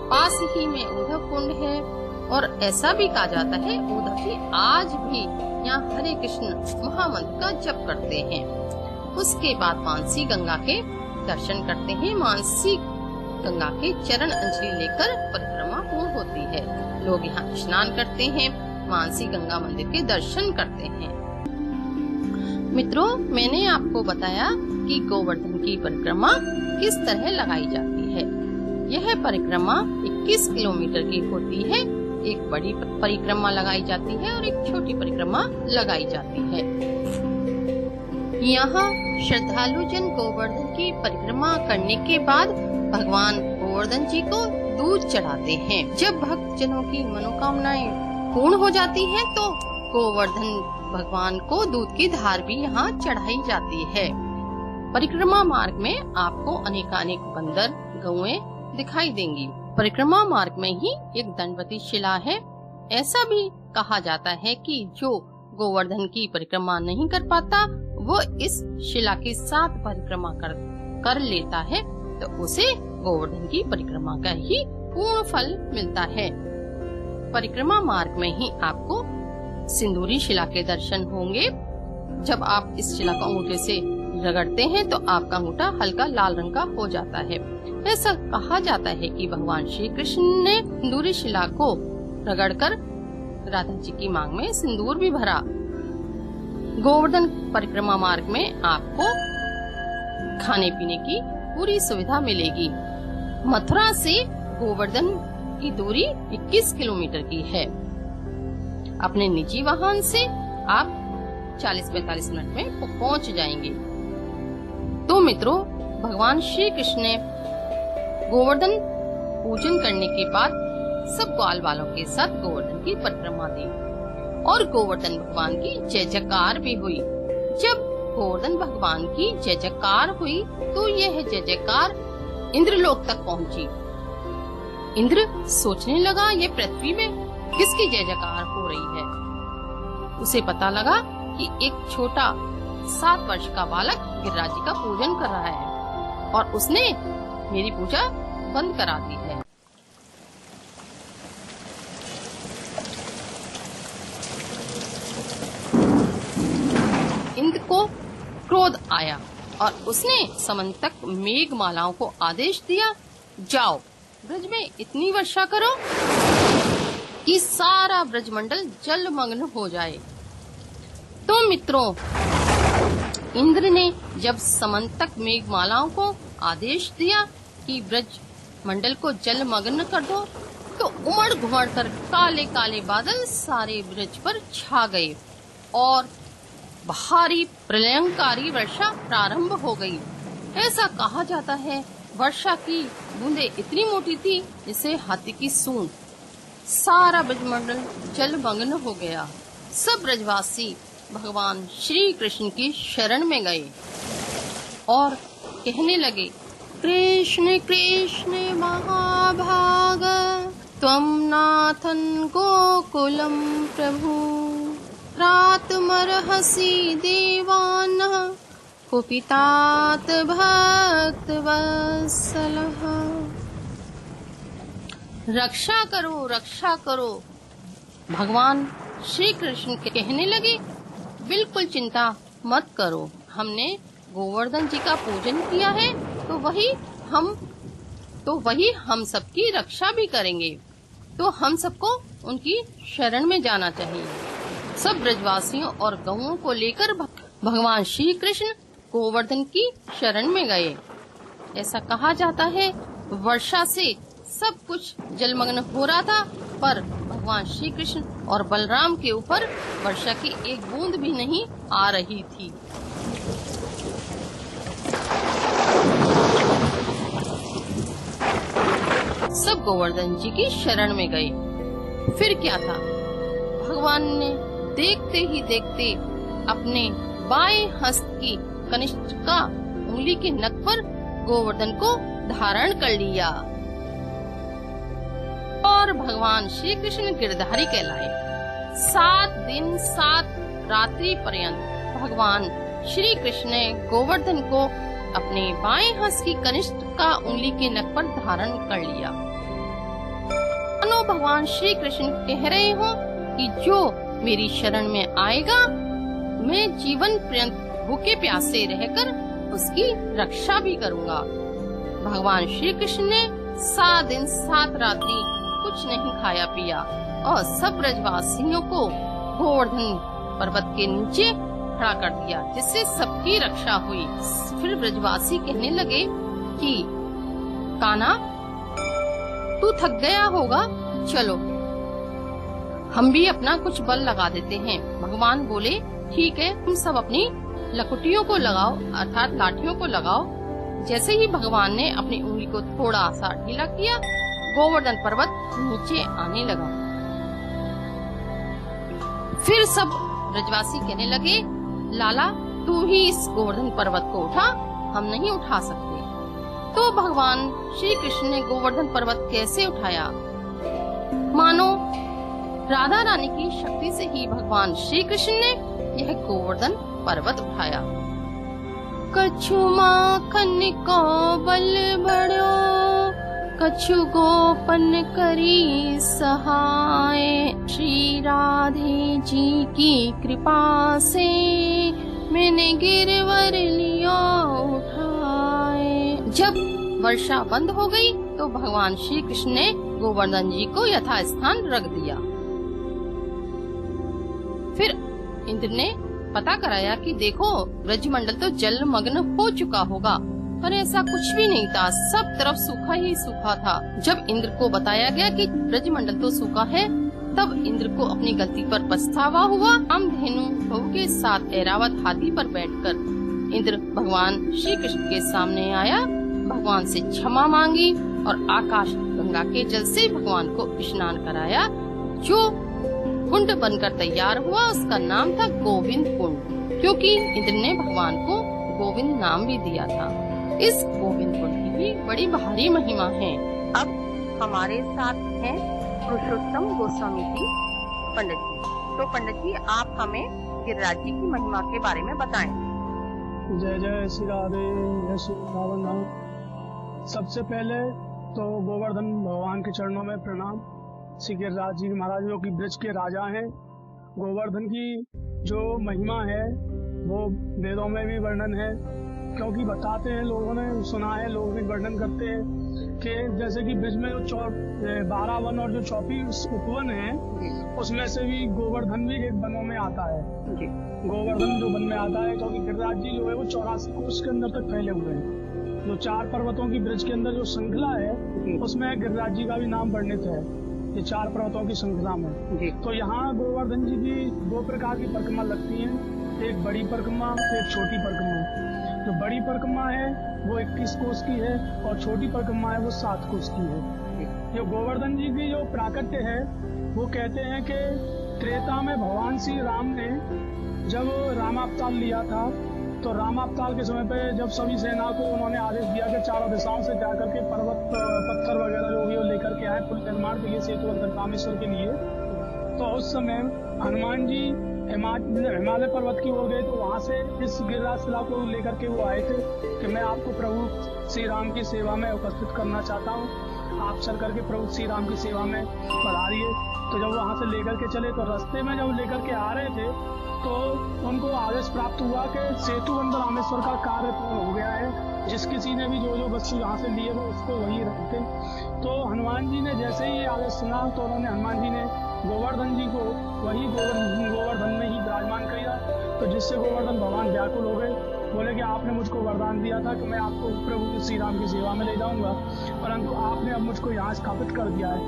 पास ही में उद्धव कुंड है और ऐसा भी कहा जाता है उद्धव जी आज भी यहाँ हरे कृष्ण महामंत्र का जप करते हैं। उसके बाद मानसी गंगा के दर्शन करते हैं। मानसी गंगा के चरण अंजलि लेकर परिक्रमा पूर्ण होती है। लोग यहाँ स्नान करते हैं, मानसी गंगा मंदिर के दर्शन करते हैं। मित्रों, मैंने आपको बताया कि गोवर्धन की परिक्रमा किस तरह लगाई जाती है। यह परिक्रमा 21 किलोमीटर की होती है। एक बड़ी परिक्रमा लगाई जाती है और एक छोटी परिक्रमा लगाई जाती है। यहाँ श्रद्धालु जन गोवर्धन की परिक्रमा करने के बाद भगवान गोवर्धन जी को दूध चढ़ाते हैं। जब भक्त जनों की मनोकामनाएं पूर्ण हो जाती हैं, तो गोवर्धन भगवान को दूध की धार भी यहाँ चढ़ाई जाती है। परिक्रमा मार्ग में आपको अनेकानेक बंदर, गौएं दिखाई देंगी। परिक्रमा मार्ग में ही एक दंडवती शिला है। ऐसा भी कहा जाता है कि जो गोवर्धन की परिक्रमा नहीं कर पाता, वो इस शिला के साथ परिक्रमा कर लेता है तो उसे गोवर्धन की परिक्रमा का ही पूर्ण फल मिलता है। परिक्रमा मार्ग में ही आपको सिंदूरी शिला के दर्शन होंगे। जब आप इस शिला को अंगूठे से रगड़ते हैं तो आपका अंगूठा हल्का लाल रंग का हो जाता है। ऐसा कहा जाता है कि भगवान श्री कृष्ण ने सिंदूरी शिला को रगड़कर राधा जी की मांग में सिंदूर भी भरा। गोवर्धन परिक्रमा मार्ग में आपको खाने पीने की पूरी सुविधा मिलेगी। मथुरा से गोवर्धन की दूरी 21 किलोमीटर की है। अपने निजी वाहन से आप 40-45 मिनट में पहुंच जाएंगे। तो मित्रों, भगवान श्री कृष्ण ने गोवर्धन पूजन करने के बाद सब ग्वाल वालों के साथ गोवर्धन की परिक्रमा दी और गोवर्धन भगवान की जय जयकार भी हुई। जब गोवर्धन भगवान की जय जयकार हुई तो यह जय जयकार इंद्रलोक तक पहुंची। इंद्र सोचने लगा ये पृथ्वी में किसकी जय जयकार हो रही है। उसे पता लगा कि एक छोटा 7 वर्ष का बालक गिरिराज जी का पूजन कर रहा है और उसने मेरी पूजा बंद करा दी है। इंद्र को क्रोध आया और उसने समंतक मेघमालाओं को आदेश दिया, जाओ ब्रज में इतनी वर्षा करो कि सारा ब्रजमंडल जलमग्न हो जाए। तो मित्रों, इंद्र ने जब समंतक मेघमालाओं को आदेश दिया कि ब्रज मंडल को जलमग्न कर दो, तो उमड़ घुमड़ कर काले काले बादल सारे ब्रज पर छा गए और भारी प्रलयंकारी वर्षा प्रारंभ हो गई। ऐसा कहा जाता है वर्षा की बूंदें इतनी मोटी थी जैसे हाथी की सूंड। सारा ब्रजमंडल जलमग्न हो गया। सब ब्रजवासी भगवान श्री कृष्ण की शरण में गए और कहने लगे, कृष्ण कृष्ण महाभाग त्वं नाथन गोकुलम प्रभु, त्रातुमर्हसि देवानः कुपितात भक्त वत्सलः। रक्षा करो, रक्षा करो। भगवान श्री कृष्ण कहने लगे, बिल्कुल चिंता मत करो। हमने गोवर्धन जी का पूजन किया है तो वही हम सबकी रक्षा भी करेंगे। तो हम सबको उनकी शरण में जाना चाहिए। सब ब्रजवासियों और गौओं को लेकर भगवान श्री कृष्ण गोवर्धन की शरण में गए। ऐसा कहा जाता है वर्षा से सब कुछ जलमग्न हो रहा था, पर भगवान श्री कृष्ण और बलराम के ऊपर वर्षा की एक बूंद भी नहीं आ रही थी। सब गोवर्धन जी की शरण में गए। फिर क्या था, भगवान ने देखते ही देखते अपने बाएं हस्त की कनिष्ठिका उंगली के नख पर गोवर्धन को धारण कर लिया और भगवान श्री कृष्ण गिरधारी कहलाए। 7 दिन 7 रात्रि पर्यंत भगवान श्री कृष्ण ने गोवर्धन को अपने बाएं हस्त की कनिष्ठिका उंगली के नख पर धारण कर लिया। मानो भगवान श्री कृष्ण कह रहे हो कि जो मेरी शरण में आएगा, मैं जीवन पर्यंत भूखे प्यासे रहकर उसकी रक्षा भी करूंगा। भगवान श्री कृष्ण ने 7 दिन 7 रात्रि कुछ नहीं खाया पिया और सब ब्रजवासियों को गोवर्धन पर्वत के नीचे खड़ा कर दिया, जिससे सबकी रक्षा हुई। फिर ब्रजवासी कहने लगे कि कान्हा, तू थक गया होगा, चलो हम भी अपना कुछ बल लगा देते हैं। भगवान बोले, ठीक है, तुम सब अपनी लकुटियों को लगाओ, अर्थात लाठियों को लगाओ। जैसे ही भगवान ने अपनी उंगली को थोड़ा सा ढीला किया, गोवर्धन पर्वत नीचे आने लगा। फिर सब ब्रजवासी कहने लगे, लाला तू ही इस गोवर्धन पर्वत को उठा, हम नहीं उठा सकते। तो भगवान श्री कृष्ण ने गोवर्धन पर्वत कैसे उठाया? मानो राधा रानी की शक्ति से ही भगवान श्री कृष्ण ने यह गोवर्धन पर्वत उठाया। कछु माखन को बल बढ़ो, कछु गोपन करी सहाय, श्री राधे जी की कृपा से मैंने गिरवर लिया उठाए। जब वर्षा बंद हो गई तो भगवान श्री कृष्ण ने गोवर्धन जी को यथास्थान रख दिया। फिर इंद्र ने पता कराया कि देखो ब्रजमंडल तो जलमग्न हो चुका होगा, पर ऐसा कुछ भी नहीं था, सब तरफ सूखा ही सूखा था। जब इंद्र को बताया गया कि ब्रजमंडल तो सूखा है, तब इंद्र को अपनी गलती पर पछतावा हुआ। कामधेनु बहू के साथ ऐरावत हाथी पर बैठकर इंद्र भगवान श्री कृष्ण के सामने आया, भगवान से क्षमा मांगी और आकाश गंगा के जल से भगवान को स्नान कराया। जो कुंड बनकर तैयार हुआ उसका नाम था गोविंद कुंड, क्योंकि इंद्र ने भगवान को गोविंद नाम भी दिया था। इस गोविंद कुंड की भी बड़ी भारी महिमा है। अब हमारे साथ हैं पुरुषोत्तम गोस्वामी जी पंडित जी। तो पंडित जी, आप हमें गिरिराज जी की महिमा के बारे में बताएं। जय जय श्री राधे, जय श्री रावण। सबसे पहले तो गोवर्धन भगवान के चरणों में प्रणाम। श्री गिरिराज जी महाराज जो कि ब्रज के राजा हैं। गोवर्धन की जो महिमा है वो वेदों में भी वर्णन है, क्योंकि बताते हैं, लोगों ने सुना है, लोग भी वर्णन करते हैं कि जैसे कि ब्रज में जो 12 वन और जो 24 उपवन है, उसमें से भी गोवर्धन भी एक वनों में आता है। गोवर्धन जो वन में आता है, क्योंकि गिरिराज जी जो है वो 84 कोस के अंदर तक फैले हुए हैं। जो 4 पर्वतों की ब्रज के अंदर जो श्रृंखला है, उसमें गिरिराज जी का भी नाम वर्णित है, ये 4 पर्वतों की श्रृंखला में। तो यहाँ गोवर्धन जी की 2 प्रकार की परिक्रमा लगती हैं, एक बड़ी परिक्रमा, एक छोटी परिक्रमा। जो बड़ी परिक्रमा है वो 21 कोस की है और छोटी परिक्रमा है वो 7 कोस की है। जो गोवर्धन जी की जो प्राकट्य है वो कहते हैं कि त्रेता में भगवान श्री राम ने जब रामावतार लिया था तो रामावतार के समय पे जब सभी सेना को उन्होंने आदेश दिया कि चारों दिशाओं से जाकर के पर्वत पत्थर वगैरह जो भी वो लेकर के आए पुल निर्माण के लिए, सेतु बंधन रामेश्वर के लिए, तो उस समय हनुमान जी हिमालय पर्वत की ओर गए तो वहां से इस गिरिराज शिला को लेकर के वो आए थे कि मैं आपको प्रभु श्री राम की सेवा में उपस्थित करना चाहता हूँ, आप चल करके प्रभु श्री राम की सेवा में पधारिए। तो जब वहां से लेकर के चले तो रास्ते में जब लेकर के आ रहे थे तो उनको आदेश प्राप्त हुआ कि सेतु बंधन रामेश्वर का कार्य पूर्ण हो गया है, जिस किसी ने भी जो वस्तु यहाँ से लिए वो उसको वही रखते। तो हनुमान जी ने जैसे ही आदेश सुना तो उन्होंने हनुमान जी ने गोवर्धन जी को वही गोवर्धन में ही विराजमान किया, तो जिससे गोवर्धन भगवान व्याकुल हो गए, बोले कि आपने मुझको वरदान दिया था कि मैं आपको प्रभु श्री राम की सेवा में ले जाऊंगा, परंतु आपने अब मुझको यहाँ स्थापित कर दिया है।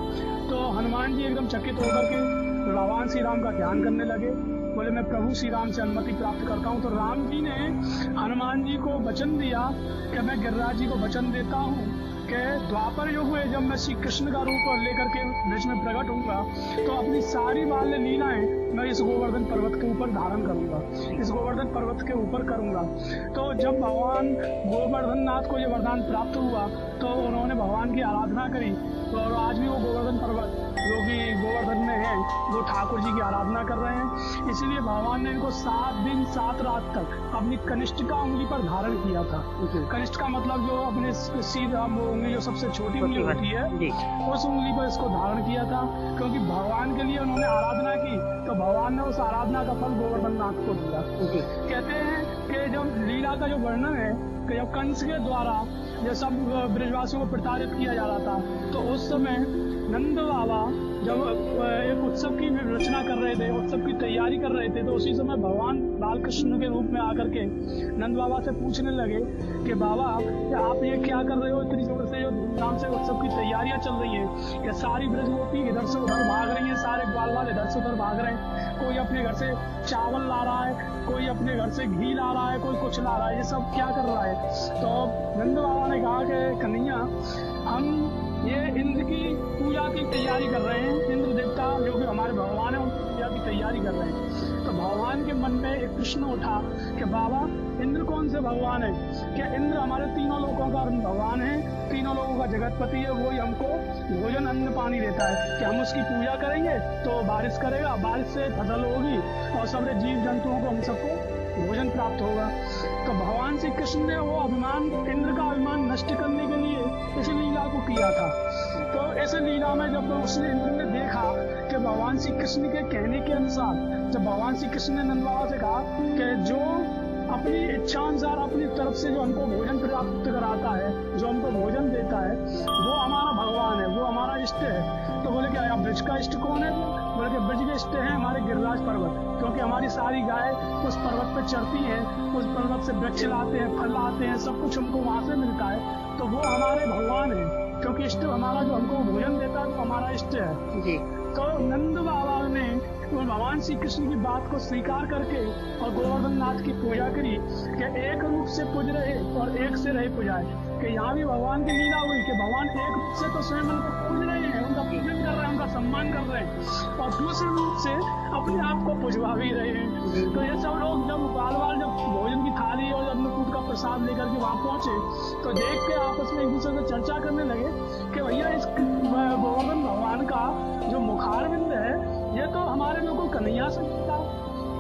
तो हनुमान जी एकदम चकित होकर के भगवान श्री राम का ध्यान करने लगे, बोले मैं प्रभु श्री राम से अनुमति प्राप्त करता हूँ। तो राम जी ने हनुमान जी को वचन दिया कि मैं गिरिराज जी को वचन देता हूँ कि द्वापर युग में जब मैं श्री कृष्ण का रूप लेकर के बीच में प्रकट होऊंगा तो अपनी सारी बाल्य लीलाएं मैं इस गोवर्धन पर्वत के ऊपर धारण करूंगा, इस गोवर्धन पर्वत के ऊपर करूंगा। तो जब भगवान गोवर्धन नाथ को ये वरदान प्राप्त हुआ तो उन्होंने भगवान की आराधना करी, और आज भी वो गोवर्धन पर्वत जो कि गोवर्धन में है वो ठाकुर जी की आराधना कर रहे हैं। इसीलिए भगवान ने इनको 7 दिन 7 रात तक अपनी कनिष्ठिका उंगली पर धारण किया था। कनिष्ठिका मतलब जो अपने सीधा उंगली जो सबसे छोटी उंगली होती है उस उंगली पर इसको धारण किया था, क्योंकि भगवान के लिए उन्होंने आराधना की तो भगवान ने उस आराधना का फल गोवर्धन नाथ को दिया। कहते हैं कि जब लीला का जो वर्णन है कि जब कंस के द्वारा ये सब ब्रजवासियों को प्रताड़ित किया जा रहा था तो उस समय नंद बाबा जब एक उत्सव की रचना कर रहे थे, उत्सव की तैयारी कर रहे थे, तो उसी समय भगवान बालकृष्ण के रूप में आकर के नंद बाबा से पूछने लगे कि बाबा आप ये क्या कर रहे हो, इतनी जोर से जो धूमधाम से उत्सव की तैयारियां चल रही है, कि सारी ब्रजगोपी इधर से उधर भाग रही है, सारे ग्वाल वाले इधर से उधर भाग रहे हैं, कोई अपने घर से चावल ला रहा है, कोई अपने घर से घी ला रहा है, कोई कुछ ला रहा है, ये सब क्या कर रहा है। तो नंद बाबा ने कहा कि कन्हैया हम ये इंद्र की पूजा की तैयारी कर रहे हैं, इंद्र देवता जो कि हमारे भगवान है उनकी पूजा की तैयारी कर रहे हैं। तो भगवान के मन में एक प्रश्न उठा कि बाबा इंद्र कौन से भगवान है, क्या इंद्र हमारे तीनों लोगों का भगवान है, तीनों लोगों का जगतपति है, वही हमको भोजन अन्न पानी देता है कि हम उसकी पूजा करेंगे तो बारिश करेगा, बारिश से फसल होगी और सारे जीव जंतुओं को हम सबको भोजन प्राप्त होगा। तो भगवान श्री कृष्ण ने वो अभिमान, इंद्र का अभिमान नष्ट करने के लिए इस लीला को किया था। तो इस लीला में जब उसने इंद्र ने देखा कि भगवान श्री कृष्ण के कहने के अनुसार, जब भगवान श्री कृष्ण ने नंद बाबा से कहा कि जो अपनी इच्छानुसार अपनी तरफ से जो हमको भोजन प्राप्त कराता है, जो हमको भोजन देता है, वो हमारा भगवान है, वो हमारा इष्ट है। तो बोले कि ब्रज का इष्ट कौन है? बोले कि ब्रज के इष्ट है हमारे गिरिराज पर्वत, क्योंकि हमारी सारी गाय उस पर्वत पे चढ़ती है, उस पर्वत से वृक्ष लाते हैं, फल लाते हैं, सब कुछ हमको वहां से मिलता है, तो वो हमारे भगवान है, क्योंकि इष्ट हमारा जो हमको भोजन देता है वो हमारा इष्ट है जी। तो नंद बाबा ने भगवान श्री कृष्ण की बात को स्वीकार करके और गोवर्धन नाथ की पूजा करी कि एक रूप से पूज रहे और एक से रहे पूजाए, कि यहाँ भी भगवान की लीला हुई कि भगवान एक रूप से तो स्वयं उनको पूज रहे हैं, उनका पूजन कर रहे हैं, उनका सम्मान कर रहे हैं, और दूसरे रूप से अपने आप को पुजवा भी रहे हैं। तो ये सब लोग जब बाल बाल जब भोजन की थाली और अन्नकूट का प्रसाद लेकर के वहां पहुंचे तो देख के आपस में एक दूसरे से चर्चा करने लगे कि भैया इस गोवर्धन भगवान का जो मुखारविंद है ये तो हमारे लोगों कन्हैया से मिलता है,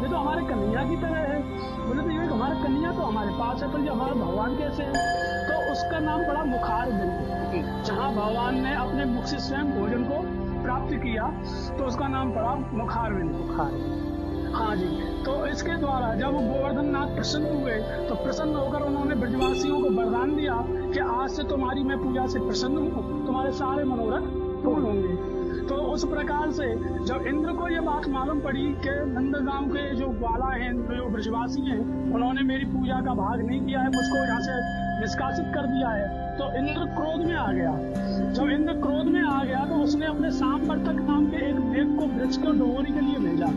ये तो हमारे कन्हैया की तरह है। बोले तो ये हमारा कन्हैया तो हमारे पास है, पर ये हमारा भगवान कैसे है? तो उसका नाम पड़ा मुखारविंद। जहाँ भगवान ने अपने मुख से स्वयं भोजन को प्राप्त किया तो उसका नाम पड़ा मुखारविंद। हाँ जी। तो इसके द्वारा जब गोवर्धन नाथ प्रसन्न हुए तो प्रसन्न होकर उन्होंने ब्रजवासियों को वरदान दिया कि आज से तुम्हारी मैं पूजा से प्रसन्न हूँ, तुम्हारे सारे मनोरथ पूर्ण होंगे। तो उस प्रकार से जब इंद्र को ये बात मालूम पड़ी कि नंदगांव के जो ग्वाला हैं, जो ब्रजवासी हैं, उन्होंने मेरी पूजा का भाग नहीं किया है, मुझको यहाँ से निष्कासित कर दिया है, तो इंद्र क्रोध में आ गया। जब इंद्र क्रोध में आ गया तो उसने अपने सांबर्तक नाम के एक देव को ब्रज को डोगरी के लिए भेजा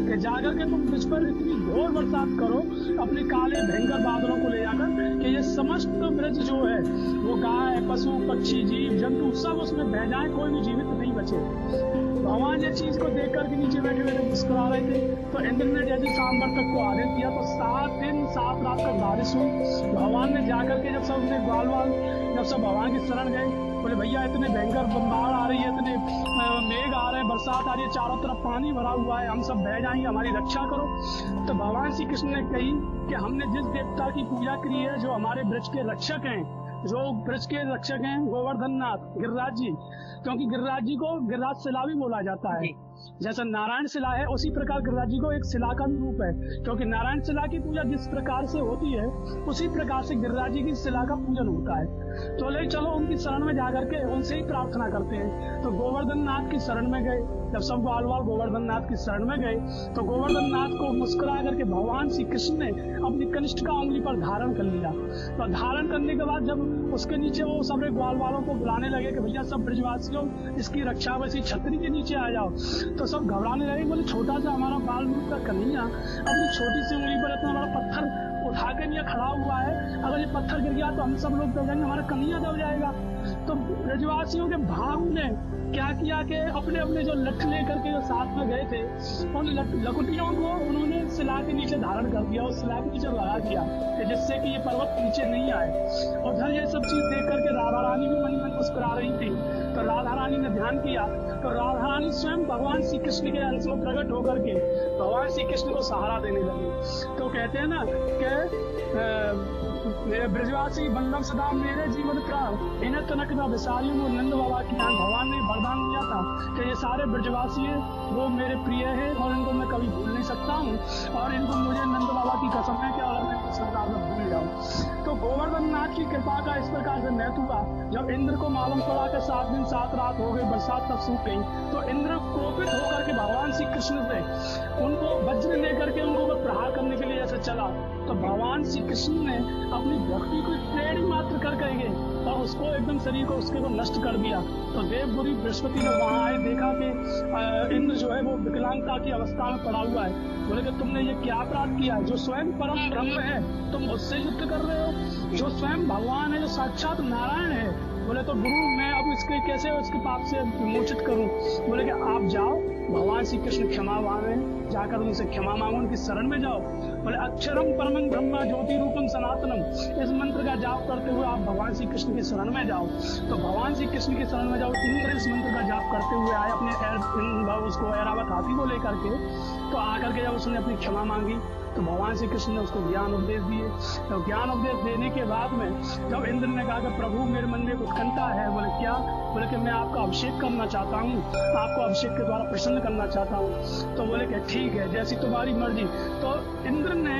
कि जाकर के तुम मुझ पर इतनी घोर बरसात करो अपने काले भयंकर बादलों को ले जाकर कि ये समस्त ब्रज जो है वो गाय पशु पक्षी जीव जंतु सब उसमें बह जाए, कोई भी जीवित नहीं बचे। भगवान ये चीज को देख करके नीचे बैठे बैठे मुस्कुरा रहे थे। तो इंद्र ने जैसे सांबर तक को आदेश दिया तो 7 दिन 7 रात तक बारिश हुई। भगवान ने जाकर के जब सब अपने ग्वाल जब सब भगवान की शरण गए, बोले भैया इतने भयंकर बाढ़ आ रही है, इतने मेघ आ रहे हैं, बरसात आ रही है, चारों तरफ पानी भरा हुआ है, हम सब बह जाएंगे, हमारी रक्षा करो। तो भगवान श्री कृष्ण ने कही कि हमने जिस देवता की पूजा की है, जो हमारे ब्रज के रक्षक हैं, जो ब्रज के रक्षक हैं गोवर्धन नाथ गिरिराज जी, क्योंकि गिरिराज जी को गिरिराज शिला भी बोला जाता है। जैसा नारायण शिला है उसी प्रकार गिरिराज जी को एक शिला का भी रूप है, क्योंकि नारायण शिला की पूजा जिस प्रकार से होती है उसी प्रकार से गिरिराज जी की शिला का पूजन होता है। तो ले चलो उनकी शरण में जाकर के उनसे ही प्रार्थना करते हैं। तो गोवर्धन नाथ की शरण में गए। जब सब ग्वाल गोवर्धन नाथ की शरण में गए तो गोवर्धन नाथ को मुस्कुरा करके भगवान श्री कृष्ण ने अपनी कनिष्ठ का उंगली पर धारण कर लिया। तो धारण करने के बाद जब उसके नीचे वो सब ग्वाल वालों को बुलाने लगे कि भैया सब ब्रजवासियों इसकी रक्षा वैसी छतरी के नीचे आ जाओ, तो सब घबराने लगे। बोले छोटा सा हमारा बाल रूप का कन्हैया अपनी छोटी सी उंगली पर इतना बड़ा पत्थर उठा के नहीं खड़ा हुआ है, अगर ये पत्थर गिर गया तो हम सब लोग दब जाएंगे, हमारा कन्हैया दब जाएगा। तो ब्रजवासियों के भाव ने क्या किया कि अपने अपने जो लठ लेकर के जो साथ में गए थे उन लकुटियों को उन्होंने शिला के नीचे धारण कर दिया, उस शिला के नीचे लगा दिया जिससे कि ये पर्वत नीचे नहीं आए। और उधर ये सब चीज देख करके राधा रानी भी मन मन मुस्कुरा रही थी। तो राधा रानी ने ध्यान किया तो राधा रानी स्वयं भगवान श्री कृष्ण के अंश में प्रकट होकर के भगवान श्री कृष्ण को सहारा देने लगी। तो कहते हैं ना कि मेरे ब्रजवासी बल्लभ सदा मेरे जीवन प्राण इन्हें तनक न विसारी वो नंद बाबा की जान। भगवान ने वरदान दिया था कि ये सारे ब्रजवासी है वो मेरे प्रिय है और इनको मैं कभी भूल नहीं सकता हूँ, और इनको मुझे नंद बाबा की कसम है कि अगर मैं इनको संसार में भूल जाऊँ। तो गोवर्धन नाथ की कृपा का इस प्रकार से महत्व हुआ। जब इंद्र को मालूम पड़ा कि 7 दिन 7 रात हो गई, बरसात तक सूख गई, तो इंद्र क्रोधित होकर के भगवान श्री कृष्ण से उनको वज्र लेकर के उनको प्रहार करने के लिए ऐसे चला। तो भगवान श्री कृष्ण ने अपनी भक्ति को प्रेरणा मात्र कर करेंगे और उसको एकदम शरीर को उसके को नष्ट कर दिया। तो देवगुरु बृहस्पति जब वहां आए देखा कि इंद्र जो है वो विकलांगता की अवस्था में पड़ा हुआ है। बोले कि तुमने ये क्या अपराध किया, जो स्वयं परम ब्रह्म है तुम उससे युद्ध कर रहे हो, जो स्वयं भगवान है, जो साक्षात नारायण है। बोले तो गुरु मैं अब इसके कैसे उसके पाप से विमोचित करूं। बोले कि आप जाओ भगवान श्री कृष्ण क्षमा मांगे, जाकर उनसे क्षमा मांगो, उनकी शरण में जाओ। बोले अक्षरम परमं ब्रह्म ज्योति रूपम सनातनम, इस मंत्र का जाप करते हुए आप भगवान श्री कृष्ण की शरण में जाओ। तो भगवान श्री कृष्ण की शरण में जाओ। इंद्र इस मंत्र का जाप करते हुए आए अपने उसको ऐरावत हाथी को लेकर के। तो आकर के जब उसने अपनी क्षमा मांगी तो भगवान श्री कृष्ण ने उसको ज्ञान उपदेश दिए। तो ज्ञान उपदेश देने के बाद में जब इंद्र ने कहा कि प्रभु मेरे मन में उत्कंठा है। बोले क्या? बोले कि मैं आपका अभिषेक करना चाहता हूँ, आपको अभिषेक के द्वारा प्रसन्न करना चाहता हूँ। तो बोले कि ठीक है जैसी तुम्हारी मर्जी। तो इंद्र ने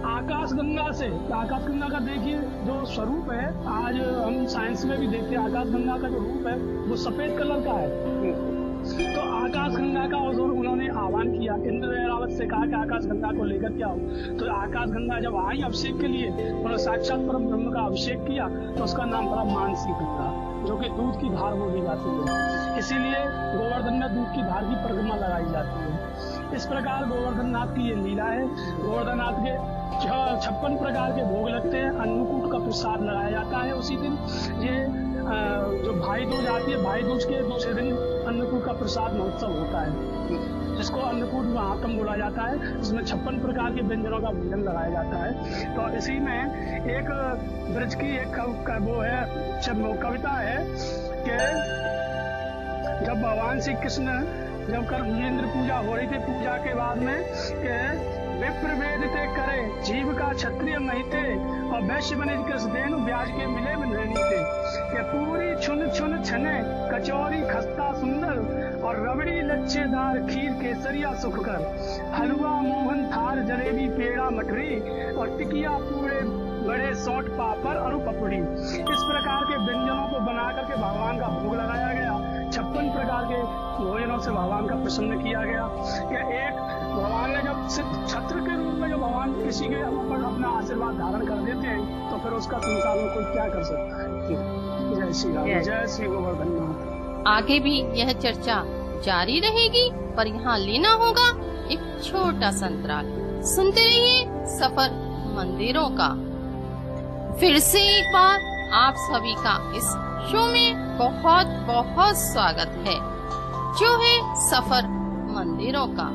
आकाश गंगा से, आकाश गंगा का देखिए जो स्वरूप है, आज हम साइंस में भी देखते हैं आकाश गंगा का जो रूप है वो सफेद कलर का है। तो आकाश गंगा का उन्होंने आह्वान किया। इंद्र ऐरावत से कहा कि आकाश गंगा को लेकर के आओ। तो आकाश गंगा जब आई अभिषेक के लिए, उन्होंने साक्षात परम ब्रह्म का अभिषेक किया तो उसका नाम पड़ा मानसी गंगा, जो कि दूध की धार बोली जाती है। इसीलिए गोवर्धन में दूध की धार की परिक्रमा लगाई जाती है। इस प्रकार गोवर्धन नाथ की ये लीला है। गोवर्धन नाथ के 56 प्रकार के भोग लगते हैं, अन्नकूट का प्रसाद लगाया जाता है उसी दिन। ये जो भाई दूज आती है, भाई दूज के दूसरे दिन अन्नकूट का प्रसाद महोत्सव होता है, जिसको अन्नकूट महात्म बोला जाता है, जिसमें 56 प्रकार के व्यंजनों का भोजन लगाया जाता है। तो इसी में एक ब्रज की एक वो है कविता है कि जब भगवान श्री कृष्ण जब कर्मेंद्र पूजा हो रही थी, पूजा के बाद में कि विप्र वेद ते करे जीव का क्षत्रिय नहीं थे और वैश्य बने देनु ब्याज के मिले में नहीं थे कि पूरी छुन छुन छने कचौरी खस्ता सुंदर और रबड़ी लच्छेदार खीर केसरिया सुख कर हलवा मोहन थार जलेबी पेड़ा मठरी और टिकिया पूरे बड़े सौट पापड़ और पपड़ी। इस प्रकार के व्यंजनों को बना करके भगवान का भोग लगाया गया। 56 प्रकार के भोजनों से भगवान का प्रसन्न किया गया। कि एक भगवान ने जब छत्र के रूप में जो भगवान किसी के ऊपर अपना आशीर्वाद धारण कर देते हैं तो फिर उसका संसार में कोई क्या कर सकता है। जय श्री राम, जय श्री गोवर्धन नाथ। आगे भी यह चर्चा जारी रहेगी, पर यहाँ लेना होगा एक छोटा संतराल। सुनते रहिए सफर मंदिरों का। फिर से एक बार आप सभी का इस शो में बहुत बहुत स्वागत है, जो है सफर मंदिरों का।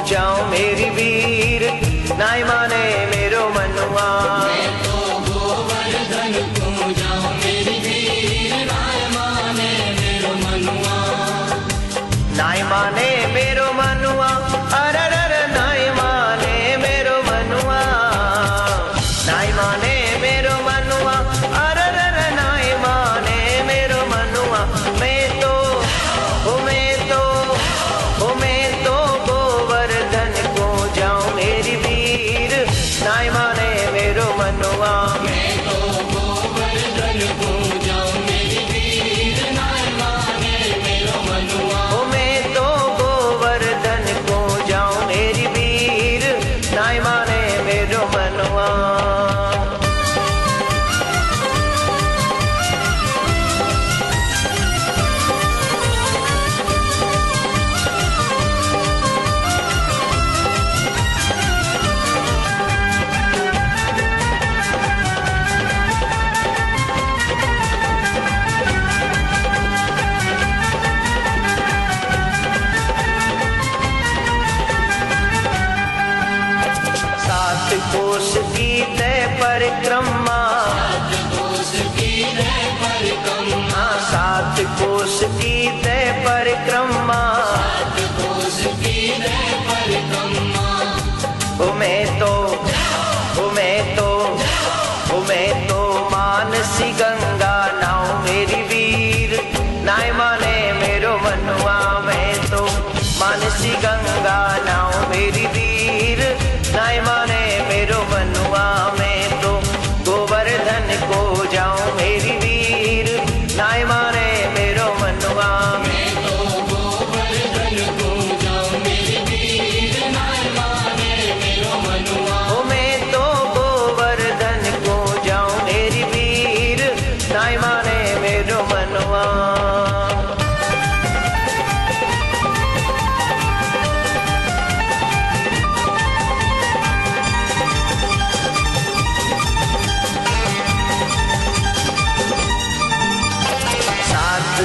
जाऊं मेरी वीर नाय माने मेरो मनुआ। मैं तो गोवर्धन को जाऊं मेरी वीर नाय माने मेरो मनुआ। नाय माने मेरो मनुआ अरर नाय माने मेरो मनुआ। नाय माने मेरो मनुआ अरर नाय माने मेरो मनुआ। मैं तो गोवर्धन को जाऊं मेरी वीर नाय माने मेरो मनुआ। मैं तो गोवर्धन को जाऊं मेरी वीर नाय माने मेरो मनुआ। मैं तो गोवर्धन को जाऊं मेरी वीर नाय माने मेरो मनुआ। कोष की तय परिक्रमा। सात कोष की तय परिक्रमा। मैं तो मानसी गंगा नाव मेरी वीर नाय माने मेरो मनुआ। मैं तो मानसी गंगा नाव मेरी वीर नाय माने मेरो मनुआ। मैं तो गोवर्धन को जाऊं मेरी वीर नाय माने मेरो मनुआ। मैं तो गोवर्धन को जाऊं मेरी वीर नाय माने मेरो मनुआ। मैं तो गोवर्धन को जाऊं मेरी वीर नाय माने मेरो मनुआ।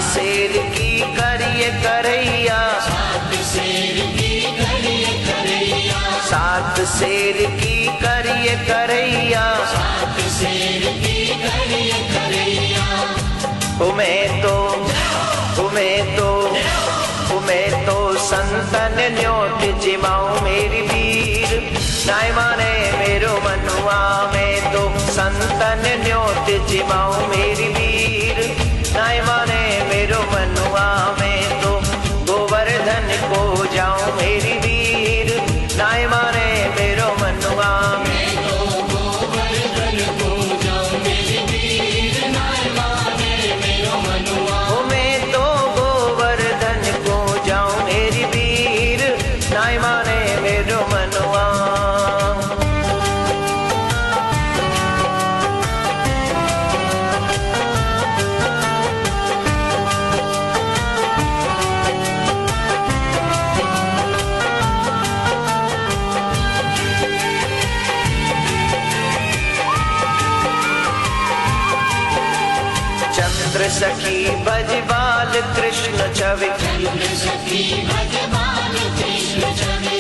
शेर की करिए करैया। सात शेर की करिए करैया। सात शेर की करिए करैया। सात शेर की करिए करैया। मैं तो संतन न्योत जिमाऊं मेरी वीर नाय माने मेरो मनुआ। मैं तो संतन न्योत जिमाऊं मेरी वीर नाय माने मेरो मनुआ। मैं तो गोवर्धन को जाऊं मेरी वीर नाय माने मेरो मनुआ। मैं तो गोवर्धन को जाऊं मेरी वीर नाय माने मेरो मनुआ। मैं तो गोवर्धन को जाऊं मेरी वीर नाय माने मेरो मनुआ। चंद्र सखी भजबाल कृष्ण छवि।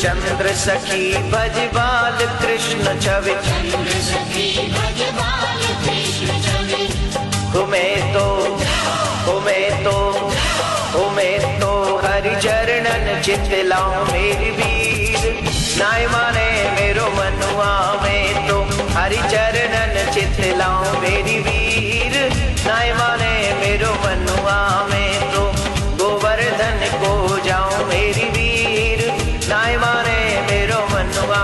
चंद्र सखी भजबाल कृष्ण छवि। मैं तो हरि चरणन चितलाऊं मेरी वीर नाय माने मेरो मनुआ। मैं तो हरि चरणन चितलाऊं मेरी वीर नाय माने मेरो मनुआ। मैं तो गोवर्धन को जाऊं मेरी वीर नाय माने मेरो मनुआ।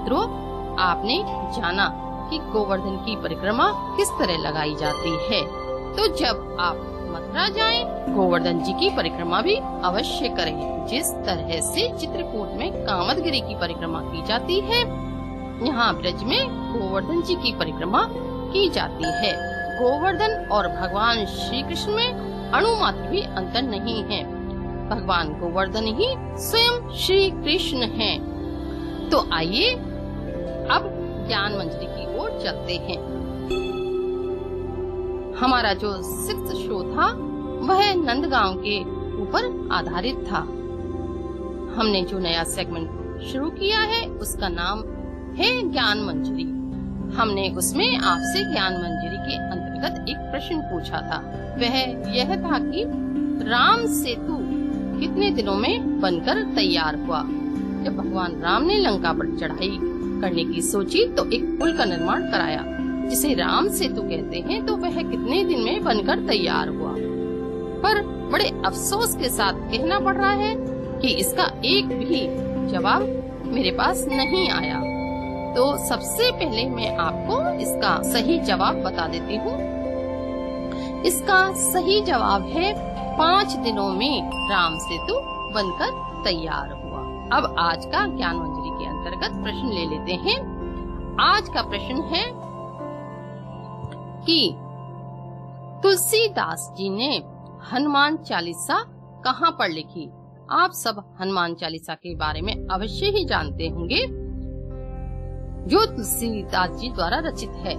मित्रों, आपने जाना कि गोवर्धन की परिक्रमा किस तरह लगाई जाती है। तो जब आप मथुरा जाएं, गोवर्धन जी की परिक्रमा भी अवश्य करें। जिस तरह से चित्रकूट में कामदगिरि की परिक्रमा की जाती है, यहाँ ब्रज में गोवर्धन जी की परिक्रमा की जाती है। गोवर्धन और भगवान श्री कृष्ण में अणुमात्र भी अंतर नहीं है। भगवान गोवर्धन ही स्वयं श्री कृष्ण हैं। तो आइए अब ज्ञान मंजरी की ओर चलते हैं। हमारा जो 6th शो था वह नंदगांव के ऊपर आधारित था। हमने जो नया सेगमेंट शुरू किया है उसका नाम है ज्ञान मंजरी। हमने उसमें आपसे ज्ञान मंजरी के अंतर्गत एक प्रश्न पूछा था। वह यह था कि राम सेतु कितने दिनों में बनकर तैयार हुआ। जब भगवान राम ने लंका पर चढ़ाई करने की सोची तो एक पुल का निर्माण कराया जिसे राम सेतु कहते हैं। तो वह कितने दिन में बनकर तैयार हुआ। पर बड़े अफसोस के साथ कहना पड़ रहा है कि इसका एक भी जवाब मेरे पास नहीं आया। तो सबसे पहले मैं आपको इसका सही जवाब बता देती हूँ। इसका सही जवाब है 5 दिनों में राम सेतु बनकर तैयार हुआ। अब आज का ज्ञान मंजरी के अंतर्गत प्रश्न ले लेते हैं। आज का प्रश्न है कि तुलसीदास जी ने हनुमान चालीसा कहाँ पर लिखी। आप सब हनुमान चालीसा के बारे में अवश्य ही जानते होंगे, जो तुलसीदास जी द्वारा रचित है।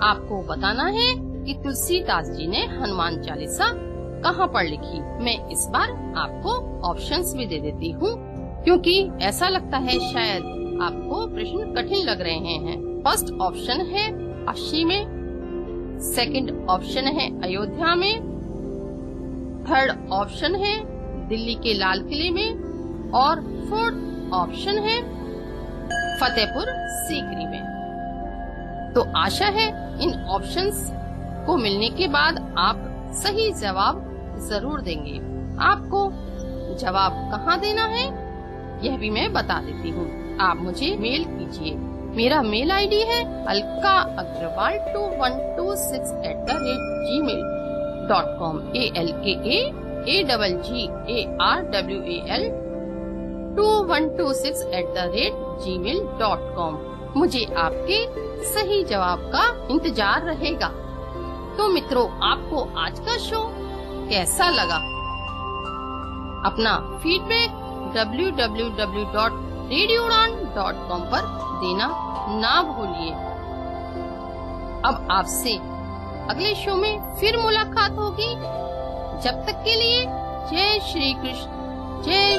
आपको बताना है कि तुलसीदास जी ने हनुमान चालीसा कहाँ पर लिखी। मैं इस बार आपको ऑप्शंस भी दे देती हूँ, क्योंकि ऐसा लगता है शायद आपको प्रश्न कठिन लग रहे हैं। फर्स्ट ऑप्शन है काशी में, सेकंड ऑप्शन है अयोध्या में, थर्ड ऑप्शन है दिल्ली के लाल किले में और फोर्थ ऑप्शन है फतेहपुर सीकरी में। तो आशा है इन ऑप्शंस को मिलने के बाद आप सही जवाब जरूर देंगे। आपको जवाब कहाँ देना है यह भी मैं बता देती हूँ। आप मुझे मेल कीजिए। मेरा मेल आईडी है alkaagarwal216@gmail.com alkaagarwal2126@gmail.com। मुझे आपके सही जवाब का इंतजार रहेगा। तो मित्रों, आपको आज का शो कैसा लगा? अपना फीडबैक www.radioudan.com पर देना ना भूलिए। अब आपसे अगले शो में फिर मुलाकात होगी। जब तक के लिए जय श्री कृष्ण, जय